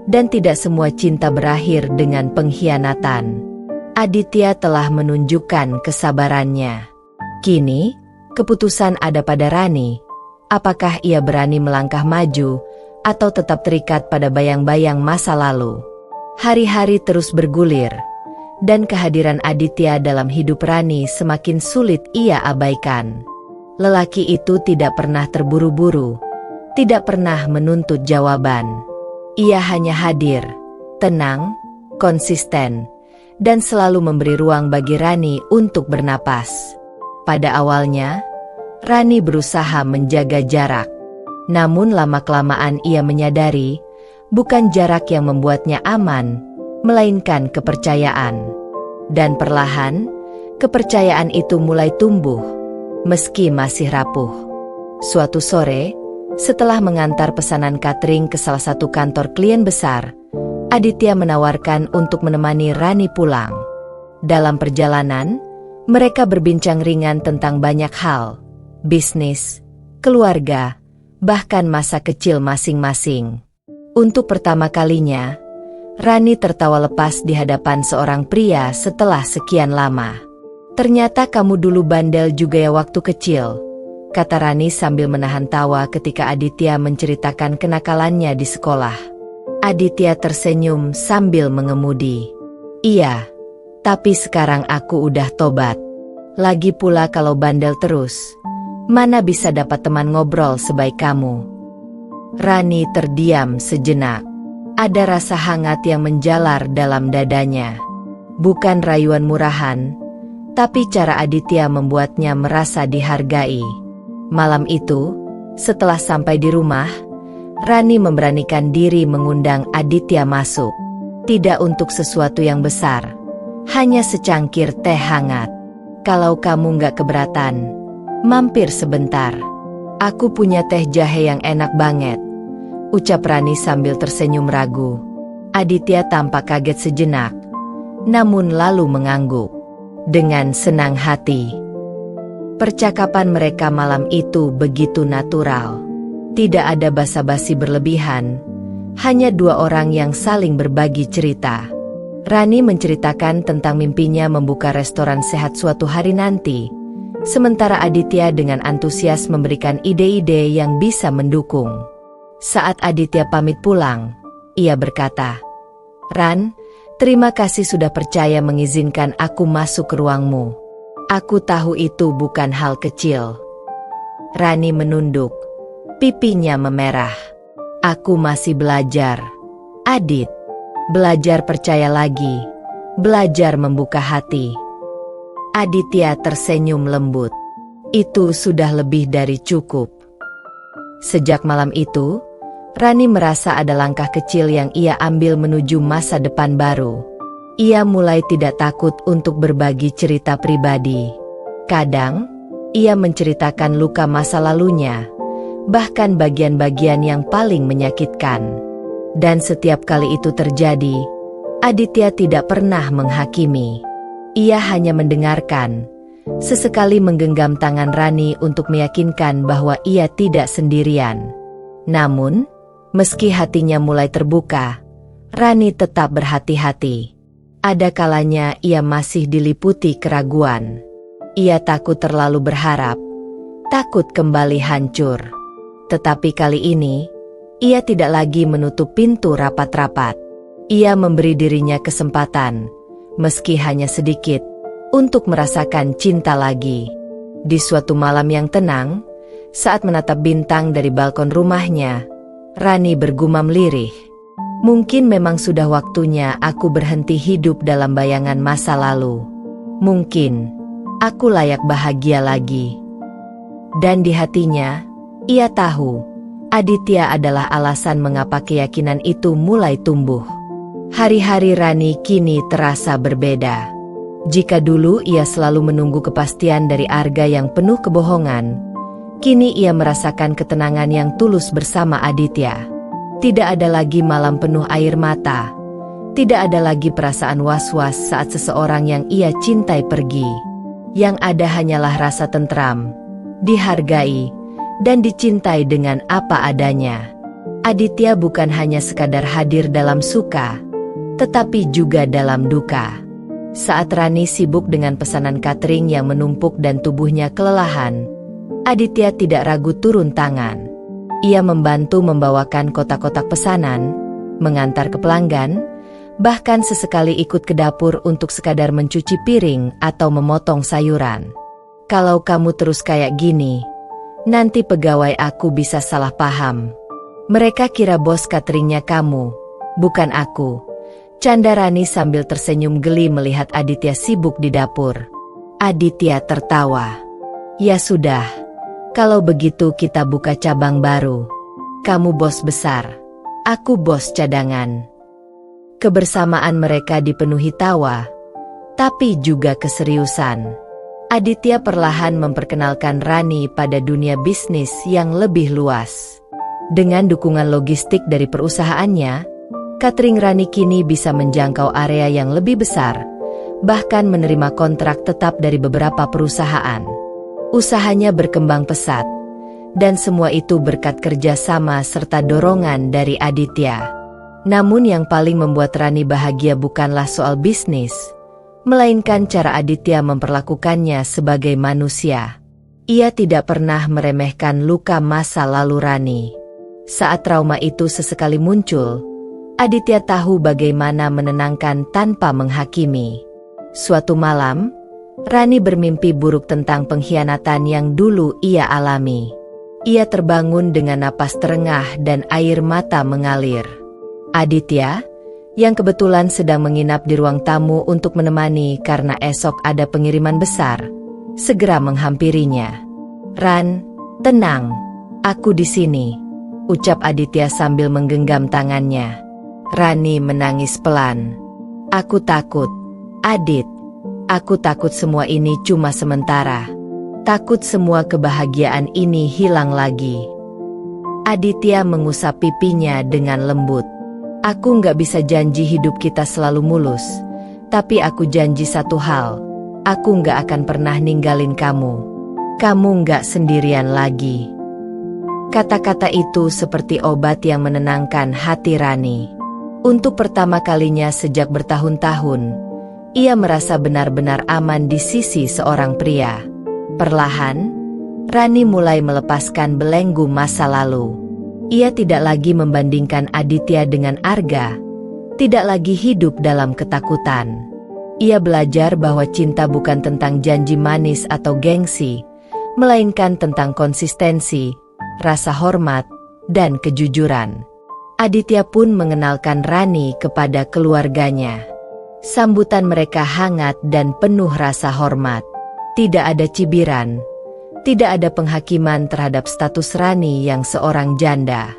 [SPEAKER 1] dan tidak semua cinta berakhir dengan pengkhianatan. Aditya telah menunjukkan kesabarannya. Kini, keputusan ada pada Rani. Apakah ia berani melangkah maju, atau tetap terikat pada bayang-bayang masa lalu? Hari-hari terus bergulir, dan kehadiran Aditya dalam hidup Rani semakin sulit ia abaikan. Lelaki itu tidak pernah terburu-buru, tidak pernah menuntut jawaban. Ia hanya hadir, tenang, konsisten, dan selalu memberi ruang bagi Rani untuk bernapas. Pada awalnya, Rani berusaha menjaga jarak. Namun lama-kelamaan ia menyadari, bukan jarak yang membuatnya aman, melainkan kepercayaan. Dan perlahan, kepercayaan itu mulai tumbuh, meski masih rapuh. Suatu sore, setelah mengantar pesanan catering ke salah satu kantor klien besar, Aditya menawarkan untuk menemani Rani pulang. Dalam perjalanan, mereka berbincang ringan tentang banyak hal, bisnis, keluarga, bahkan masa kecil masing-masing. Untuk pertama kalinya, Rani tertawa lepas di hadapan seorang pria setelah sekian lama. "Ternyata kamu dulu bandel juga ya waktu kecil," kata Rani sambil menahan tawa ketika Aditya menceritakan kenakalannya di sekolah. Aditya tersenyum sambil mengemudi. "Iya, tapi sekarang aku udah tobat. Lagi pula kalau bandel terus, mana bisa dapat teman ngobrol sebaik kamu?" Rani terdiam sejenak. Ada rasa hangat yang menjalar dalam dadanya. Bukan rayuan murahan, tapi cara Aditya membuatnya merasa dihargai. Malam itu, setelah sampai di rumah, Rani memberanikan diri mengundang Aditya masuk. Tidak untuk sesuatu yang besar, hanya secangkir teh hangat. "Kalau kamu nggak keberatan, mampir sebentar. Aku punya teh jahe yang enak banget," ucap Rani sambil tersenyum ragu. Aditya tampak kaget sejenak, namun lalu mengangguk dengan senang hati. Percakapan mereka malam itu begitu natural. Tidak ada basa-basi berlebihan, hanya dua orang yang saling berbagi cerita. Rani menceritakan tentang mimpinya membuka restoran sehat suatu hari nanti, sementara Aditya dengan antusias memberikan ide-ide yang bisa mendukung. Saat Aditya pamit pulang, ia berkata, "Ran, terima kasih sudah percaya mengizinkan aku masuk ke ruangmu. Aku tahu itu bukan hal kecil." Rani menunduk, pipinya memerah. "Aku masih belajar, Adit. Belajar percaya lagi, belajar membuka hati." Aditya tersenyum lembut. Itu sudah lebih dari cukup. Sejak malam itu, Rani merasa ada langkah kecil yang ia ambil menuju masa depan baru. Ia mulai tidak takut untuk berbagi cerita pribadi. Kadang, ia menceritakan luka masa lalunya, bahkan bagian-bagian yang paling menyakitkan. Dan setiap kali itu terjadi, Aditya tidak pernah menghakimi. Ia hanya mendengarkan, sesekali menggenggam tangan Rani untuk meyakinkan bahwa ia tidak sendirian. Namun, meski hatinya mulai terbuka, Rani tetap berhati-hati. Ada kalanya ia masih diliputi keraguan. Ia takut terlalu berharap, takut kembali hancur. Tetapi kali ini, ia tidak lagi menutup pintu rapat-rapat. Ia memberi dirinya kesempatan, meski hanya sedikit, untuk merasakan cinta lagi. Di suatu malam yang tenang, saat menatap bintang dari balkon rumahnya, Rani bergumam lirih, "Mungkin memang sudah waktunya aku berhenti hidup dalam bayangan masa lalu. Mungkin aku layak bahagia lagi." Dan di hatinya, ia tahu Aditya adalah alasan mengapa keyakinan itu mulai tumbuh. Hari-hari Rani kini terasa berbeda. Jika dulu ia selalu menunggu kepastian dari Arga yang penuh kebohongan, kini ia merasakan ketenangan yang tulus bersama Aditya. Tidak ada lagi malam penuh air mata. Tidak ada lagi perasaan was-was saat seseorang yang ia cintai pergi. Yang ada hanyalah rasa tentram, dihargai, dan dicintai dengan apa adanya. Aditya bukan hanya sekadar hadir dalam suka, tetapi juga dalam duka. Saat Rani sibuk dengan pesanan catering yang menumpuk dan tubuhnya kelelahan, Aditya tidak ragu turun tangan. Ia membantu membawakan kotak-kotak pesanan, mengantar ke pelanggan, bahkan sesekali ikut ke dapur untuk sekadar mencuci piring atau memotong sayuran. Kalau kamu terus kayak gini, nanti pegawai aku bisa salah paham. Mereka kira bos cateringnya kamu, bukan aku. Canda Rani sambil tersenyum geli melihat Aditya sibuk di dapur. Aditya tertawa. Ya sudah, kalau begitu kita buka cabang baru. Kamu bos besar, aku bos cadangan. Kebersamaan mereka dipenuhi tawa, tapi juga keseriusan. Aditya perlahan memperkenalkan Rani pada dunia bisnis yang lebih luas. Dengan dukungan logistik dari perusahaannya, catering Rani kini bisa menjangkau area yang lebih besar, bahkan menerima kontrak tetap dari beberapa perusahaan. Usahanya berkembang pesat, dan semua itu berkat kerjasama serta dorongan dari Aditya. Namun yang paling membuat Rani bahagia bukanlah soal bisnis, melainkan cara Aditya memperlakukannya sebagai manusia. Ia tidak pernah meremehkan luka masa lalu Rani. Saat trauma itu sesekali muncul, Aditya tahu bagaimana menenangkan tanpa menghakimi. Suatu malam, Rani bermimpi buruk tentang pengkhianatan yang dulu ia alami. Ia terbangun dengan napas terengah dan air mata mengalir. Aditya, yang kebetulan sedang menginap di ruang tamu untuk menemani karena esok ada pengiriman besar, segera menghampirinya. "Ran, tenang, aku di sini," ucap Aditya sambil menggenggam tangannya. Rani menangis pelan. "Aku takut, Adit. Aku takut semua ini cuma sementara. Takut semua kebahagiaan ini hilang lagi." Aditya mengusap pipinya dengan lembut. "Aku nggak bisa janji hidup kita selalu mulus, tapi aku janji satu hal, aku nggak akan pernah ninggalin kamu. Kamu nggak sendirian lagi." Kata-kata itu seperti obat yang menenangkan hati Rani. Untuk pertama kalinya sejak bertahun-tahun, ia merasa benar-benar aman di sisi seorang pria. Perlahan, Rani mulai melepaskan belenggu masa lalu. Ia tidak lagi membandingkan Aditya dengan Arga, tidak lagi hidup dalam ketakutan. Ia belajar bahwa cinta bukan tentang janji manis atau gengsi, melainkan tentang konsistensi, rasa hormat, dan kejujuran. Aditya pun mengenalkan Rani kepada keluarganya. Sambutan mereka hangat dan penuh rasa hormat. Tidak ada cibiran. Tidak ada penghakiman terhadap status Rani yang seorang janda.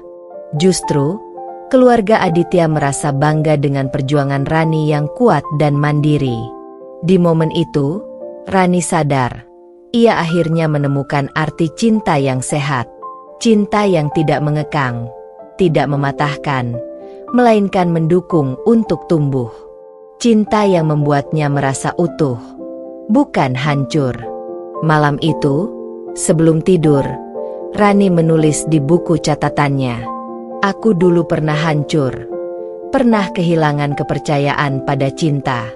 [SPEAKER 1] Justru, keluarga Aditya merasa bangga dengan perjuangan Rani yang kuat dan mandiri. Di momen itu, Rani sadar, ia akhirnya menemukan arti cinta yang sehat. Cinta yang tidak mengekang, tidak mematahkan, melainkan mendukung untuk tumbuh. Cinta yang membuatnya merasa utuh, bukan hancur. Malam itu, sebelum tidur, Rani menulis di buku catatannya, "Aku dulu pernah hancur, pernah kehilangan kepercayaan pada cinta.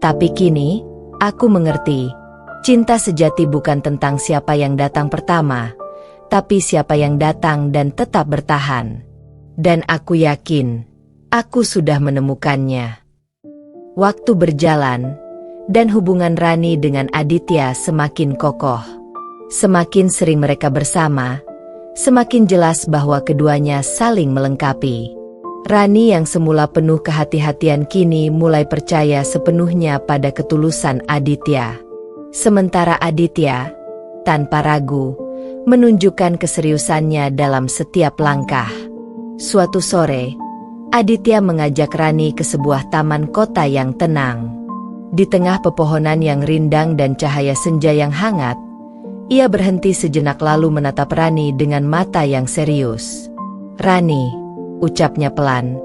[SPEAKER 1] Tapi kini, aku mengerti, cinta sejati bukan tentang siapa yang datang pertama, tapi siapa yang datang dan tetap bertahan. Dan aku yakin, aku sudah menemukannya." Waktu berjalan, dan hubungan Rani dengan Aditya semakin kokoh. Semakin sering mereka bersama, semakin jelas bahwa keduanya saling melengkapi. Rani yang semula penuh kehati-hatian kini mulai percaya sepenuhnya pada ketulusan Aditya. Sementara Aditya, tanpa ragu, menunjukkan keseriusannya dalam setiap langkah. Suatu sore, Aditya mengajak Rani ke sebuah taman kota yang tenang. Di tengah pepohonan yang rindang dan cahaya senja yang hangat, ia berhenti sejenak lalu menatap Rani dengan mata yang serius. "Rani," ucapnya pelan,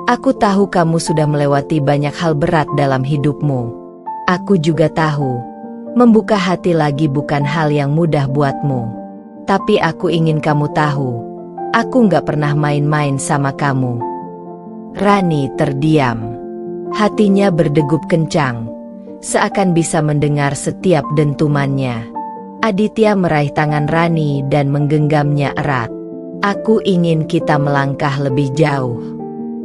[SPEAKER 1] "aku tahu kamu sudah melewati banyak hal berat dalam hidupmu. Aku juga tahu, membuka hati lagi bukan hal yang mudah buatmu. Tapi aku ingin kamu tahu, aku gak pernah main-main sama kamu." Rani terdiam. Hatinya berdegup kencang, seakan bisa mendengar setiap dentumannya. Aditya meraih tangan Rani dan menggenggamnya erat. "Aku ingin kita melangkah lebih jauh.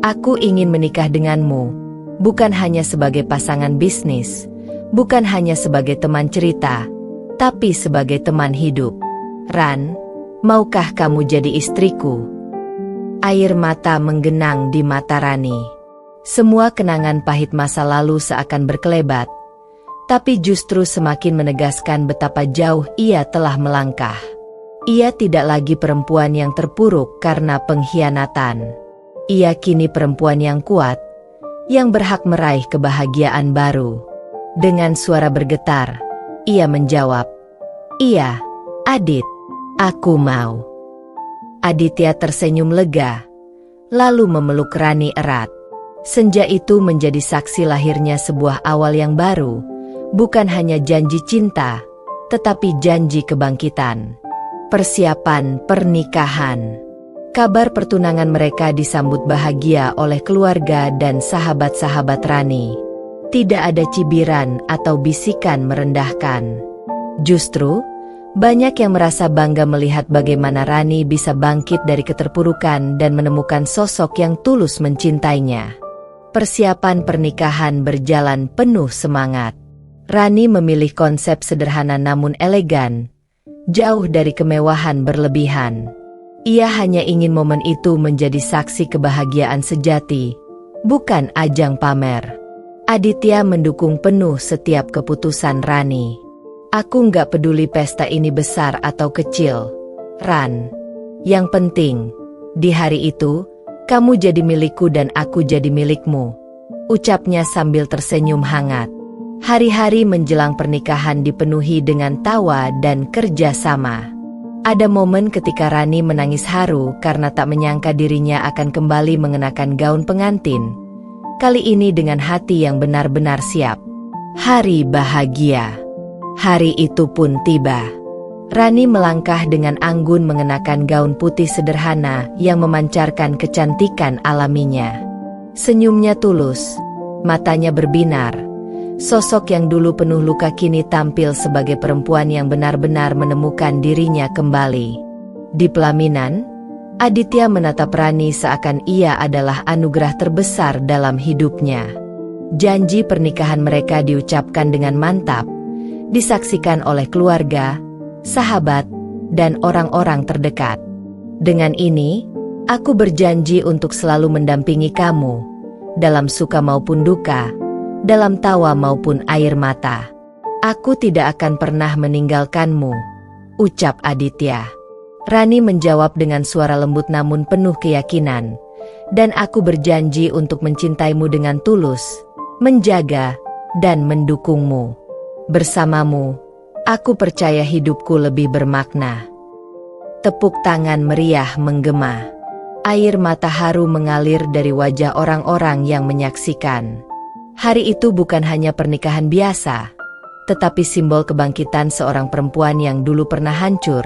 [SPEAKER 1] Aku ingin menikah denganmu, bukan hanya sebagai pasangan bisnis, bukan hanya sebagai teman cerita, tapi sebagai teman hidup. Ran, maukah kamu jadi istriku?" Air mata menggenang di mata Rani. Semua kenangan pahit masa lalu seakan berkelebat, tapi justru semakin menegaskan betapa jauh ia telah melangkah. Ia tidak lagi perempuan yang terpuruk karena pengkhianatan. Ia kini perempuan yang kuat, yang berhak meraih kebahagiaan baru. Dengan suara bergetar, ia menjawab, "Iya, Adit, aku mau." Aditya tersenyum lega, lalu memeluk Rani erat. Senja itu menjadi saksi lahirnya sebuah awal yang baru, bukan hanya janji cinta, tetapi janji kebangkitan. Persiapan pernikahan. Kabar pertunangan mereka disambut bahagia oleh keluarga dan sahabat-sahabat Rani. Tidak ada cibiran atau bisikan merendahkan. Justru, banyak yang merasa bangga melihat bagaimana Rani bisa bangkit dari keterpurukan dan menemukan sosok yang tulus mencintainya. Persiapan pernikahan berjalan penuh semangat. Rani memilih konsep sederhana namun elegan, jauh dari kemewahan berlebihan. Ia hanya ingin momen itu menjadi saksi kebahagiaan sejati, bukan ajang pamer. Aditya mendukung penuh setiap keputusan Rani. "Aku nggak peduli pesta ini besar atau kecil, Ran. Yang penting, di hari itu, kamu jadi milikku dan aku jadi milikmu," ucapnya sambil tersenyum hangat. Hari-hari menjelang pernikahan dipenuhi dengan tawa dan kerja sama. Ada momen ketika Rani menangis haru karena tak menyangka dirinya akan kembali mengenakan gaun pengantin. Kali ini dengan hati yang benar-benar siap. Hari bahagia. Hari itu pun tiba. Rani melangkah dengan anggun mengenakan gaun putih sederhana yang memancarkan kecantikan alaminya. Senyumnya tulus, matanya berbinar. Sosok yang dulu penuh luka kini tampil sebagai perempuan yang benar-benar menemukan dirinya kembali. Di pelaminan, Aditya menatap Rani seakan ia adalah anugerah terbesar dalam hidupnya. Janji pernikahan mereka diucapkan dengan mantap, disaksikan oleh keluarga, sahabat, dan orang-orang terdekat. "Dengan ini, aku berjanji untuk selalu mendampingi kamu, dalam suka maupun duka, dalam tawa maupun air mata. Aku tidak akan pernah meninggalkanmu," ucap Aditya. Rani menjawab dengan suara lembut namun penuh keyakinan, "Dan aku berjanji untuk mencintaimu dengan tulus, menjaga, dan mendukungmu. Bersamamu, aku percaya hidupku lebih bermakna." Tepuk tangan meriah menggema. Air mata haru mengalir dari wajah orang-orang yang menyaksikan. Hari itu bukan hanya pernikahan biasa, tetapi simbol kebangkitan seorang perempuan yang dulu pernah hancur,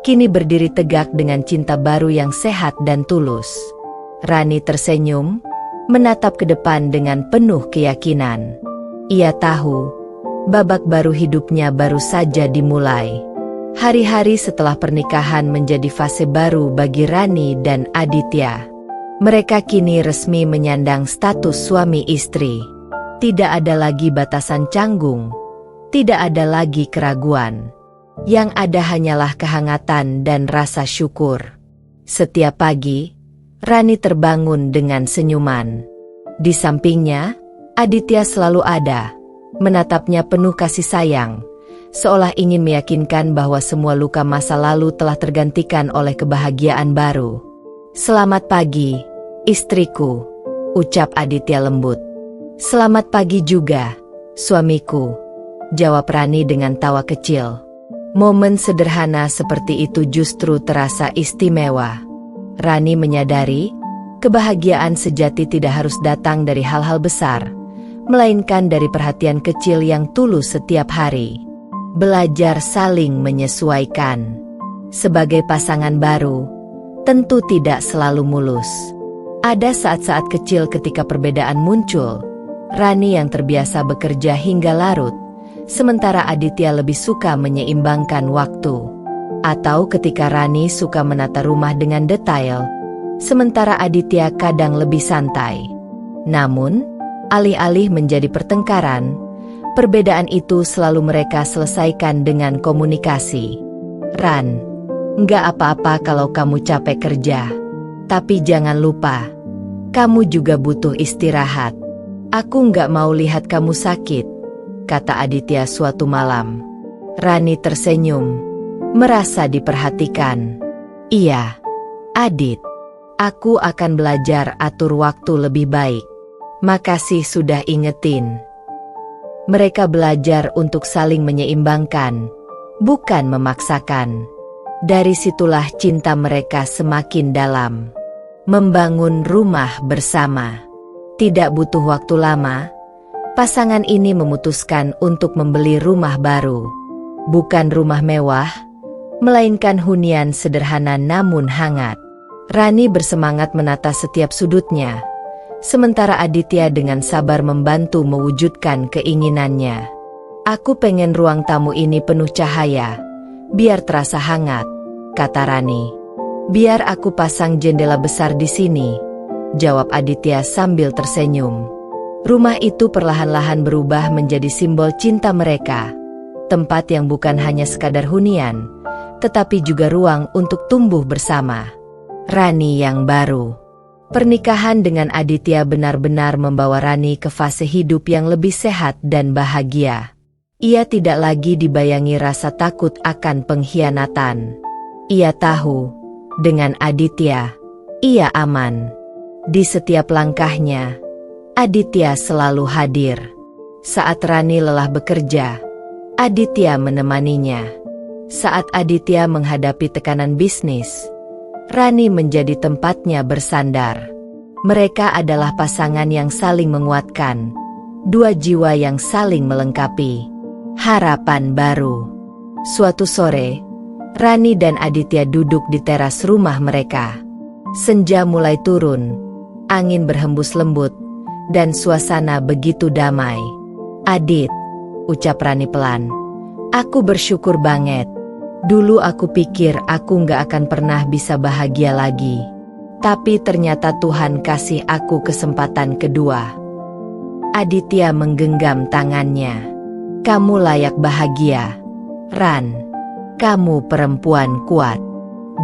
[SPEAKER 1] kini berdiri tegak dengan cinta baru yang sehat dan tulus. Rani tersenyum, menatap ke depan dengan penuh keyakinan. Ia tahu, babak baru hidupnya baru saja dimulai. Hari-hari setelah pernikahan menjadi fase baru bagi Rani dan Aditya. Mereka kini resmi menyandang status suami istri. Tidak ada lagi batasan canggung, tidak ada lagi keraguan. Yang ada hanyalah kehangatan dan rasa syukur. Setiap pagi, Rani terbangun dengan senyuman. Di sampingnya, Aditya selalu ada, menatapnya penuh kasih sayang, seolah ingin meyakinkan bahwa semua luka masa lalu telah tergantikan oleh kebahagiaan baru. "Selamat pagi, istriku," ucap Aditya lembut. "Selamat pagi juga, suamiku," jawab Rani dengan tawa kecil. Momen sederhana seperti itu justru terasa istimewa. Rani menyadari, kebahagiaan sejati tidak harus datang dari hal-hal besar, melainkan dari perhatian kecil yang tulus setiap hari. Belajar saling menyesuaikan. Sebagai pasangan baru, tentu tidak selalu mulus. Ada saat-saat kecil ketika perbedaan muncul. Rani yang terbiasa bekerja hingga larut, sementara Aditya lebih suka menyeimbangkan waktu. Atau ketika Rani suka menata rumah dengan detail, sementara Aditya kadang lebih santai. Namun, alih-alih menjadi pertengkaran, perbedaan itu selalu mereka selesaikan dengan komunikasi. "Ran, nggak apa-apa kalau kamu capek kerja. Tapi jangan lupa, kamu juga butuh istirahat. Aku nggak mau lihat kamu sakit," kata Aditya suatu malam. Rani tersenyum, merasa diperhatikan. "Iya, Adit. Aku akan belajar atur waktu lebih baik. Makasih sudah ingetin." Mereka belajar untuk saling menyeimbangkan, bukan memaksakan. Dari situlah cinta mereka semakin dalam. Membangun rumah bersama. Tidak butuh waktu lama, pasangan ini memutuskan untuk membeli rumah baru. Bukan rumah mewah, melainkan hunian sederhana namun hangat. Rani bersemangat menata setiap sudutnya, sementara Aditya dengan sabar membantu mewujudkan keinginannya. "Aku pengen ruang tamu ini penuh cahaya, biar terasa hangat," kata Rani. "Biar aku pasang jendela besar di sini," jawab Aditya sambil tersenyum. Rumah itu perlahan-lahan berubah menjadi simbol cinta mereka. Tempat yang bukan hanya sekadar hunian, tetapi juga ruang untuk tumbuh bersama. Rani yang baru. Pernikahan dengan Aditya benar-benar membawa Rani ke fase hidup yang lebih sehat dan bahagia. Ia tidak lagi dibayangi rasa takut akan pengkhianatan. Ia tahu, dengan Aditya, ia aman. Di setiap langkahnya, Aditya selalu hadir. Saat Rani lelah bekerja, Aditya menemaninya. Saat Aditya menghadapi tekanan bisnis, Rani menjadi tempatnya bersandar. Mereka adalah pasangan yang saling menguatkan, dua jiwa yang saling melengkapi. Harapan baru. Suatu sore, Rani dan Aditya duduk di teras rumah mereka. Senja mulai turun, angin berhembus lembut, dan suasana begitu damai. "Adit," ucap Rani pelan, "aku bersyukur banget. Dulu aku pikir aku nggak akan pernah bisa bahagia lagi. Tapi ternyata Tuhan kasih aku kesempatan kedua." Aditya menggenggam tangannya. "Kamu layak bahagia, Ran. Kamu perempuan kuat.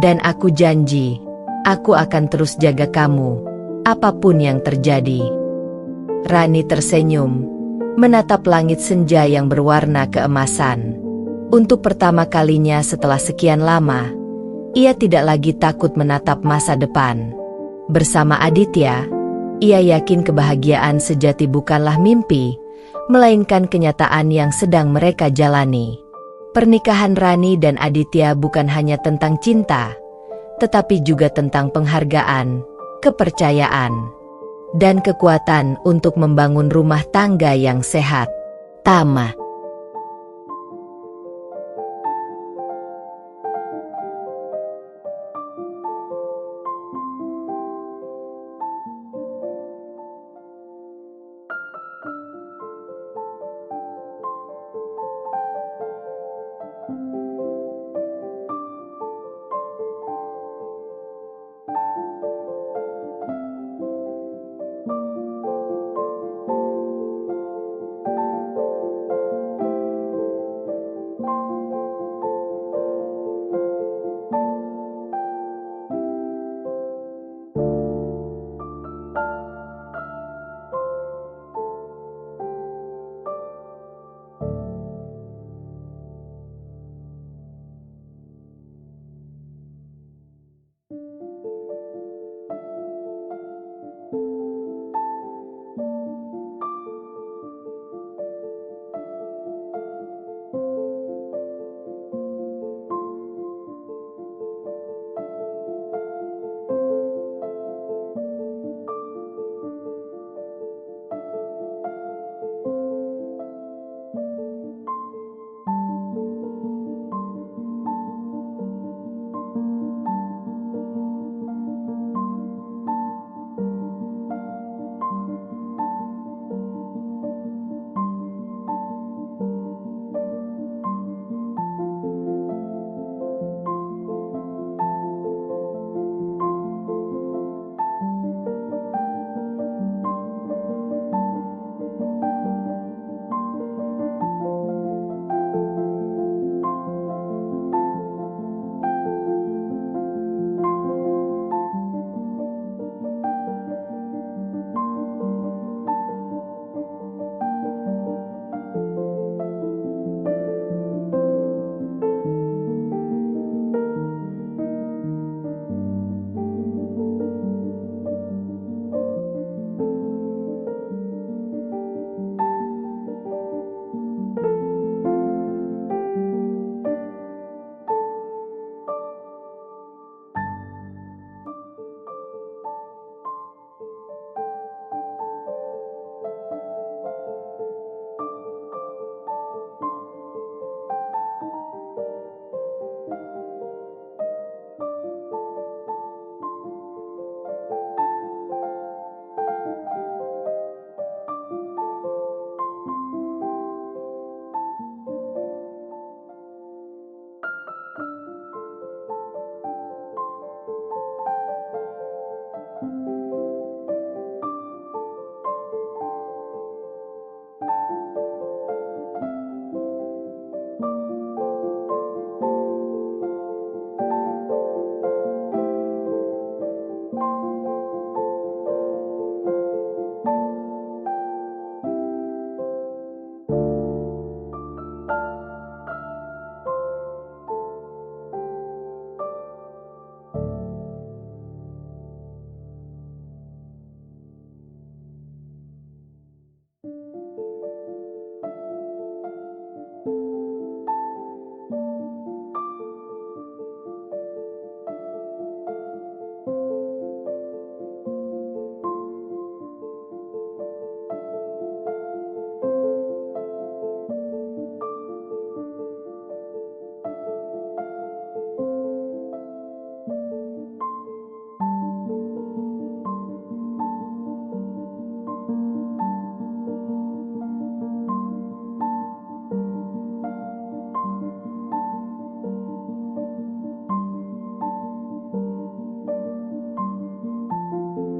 [SPEAKER 1] Dan aku janji, aku akan terus jaga kamu, apapun yang terjadi." Rani tersenyum, menatap langit senja yang berwarna keemasan. Untuk pertama kalinya setelah sekian lama, ia tidak lagi takut menatap masa depan. Bersama Aditya, ia yakin kebahagiaan sejati bukanlah mimpi, melainkan kenyataan yang sedang mereka jalani. Pernikahan Rani dan Aditya bukan hanya tentang cinta, tetapi juga tentang penghargaan, kepercayaan, dan kekuatan untuk membangun rumah tangga yang sehat. Tamat.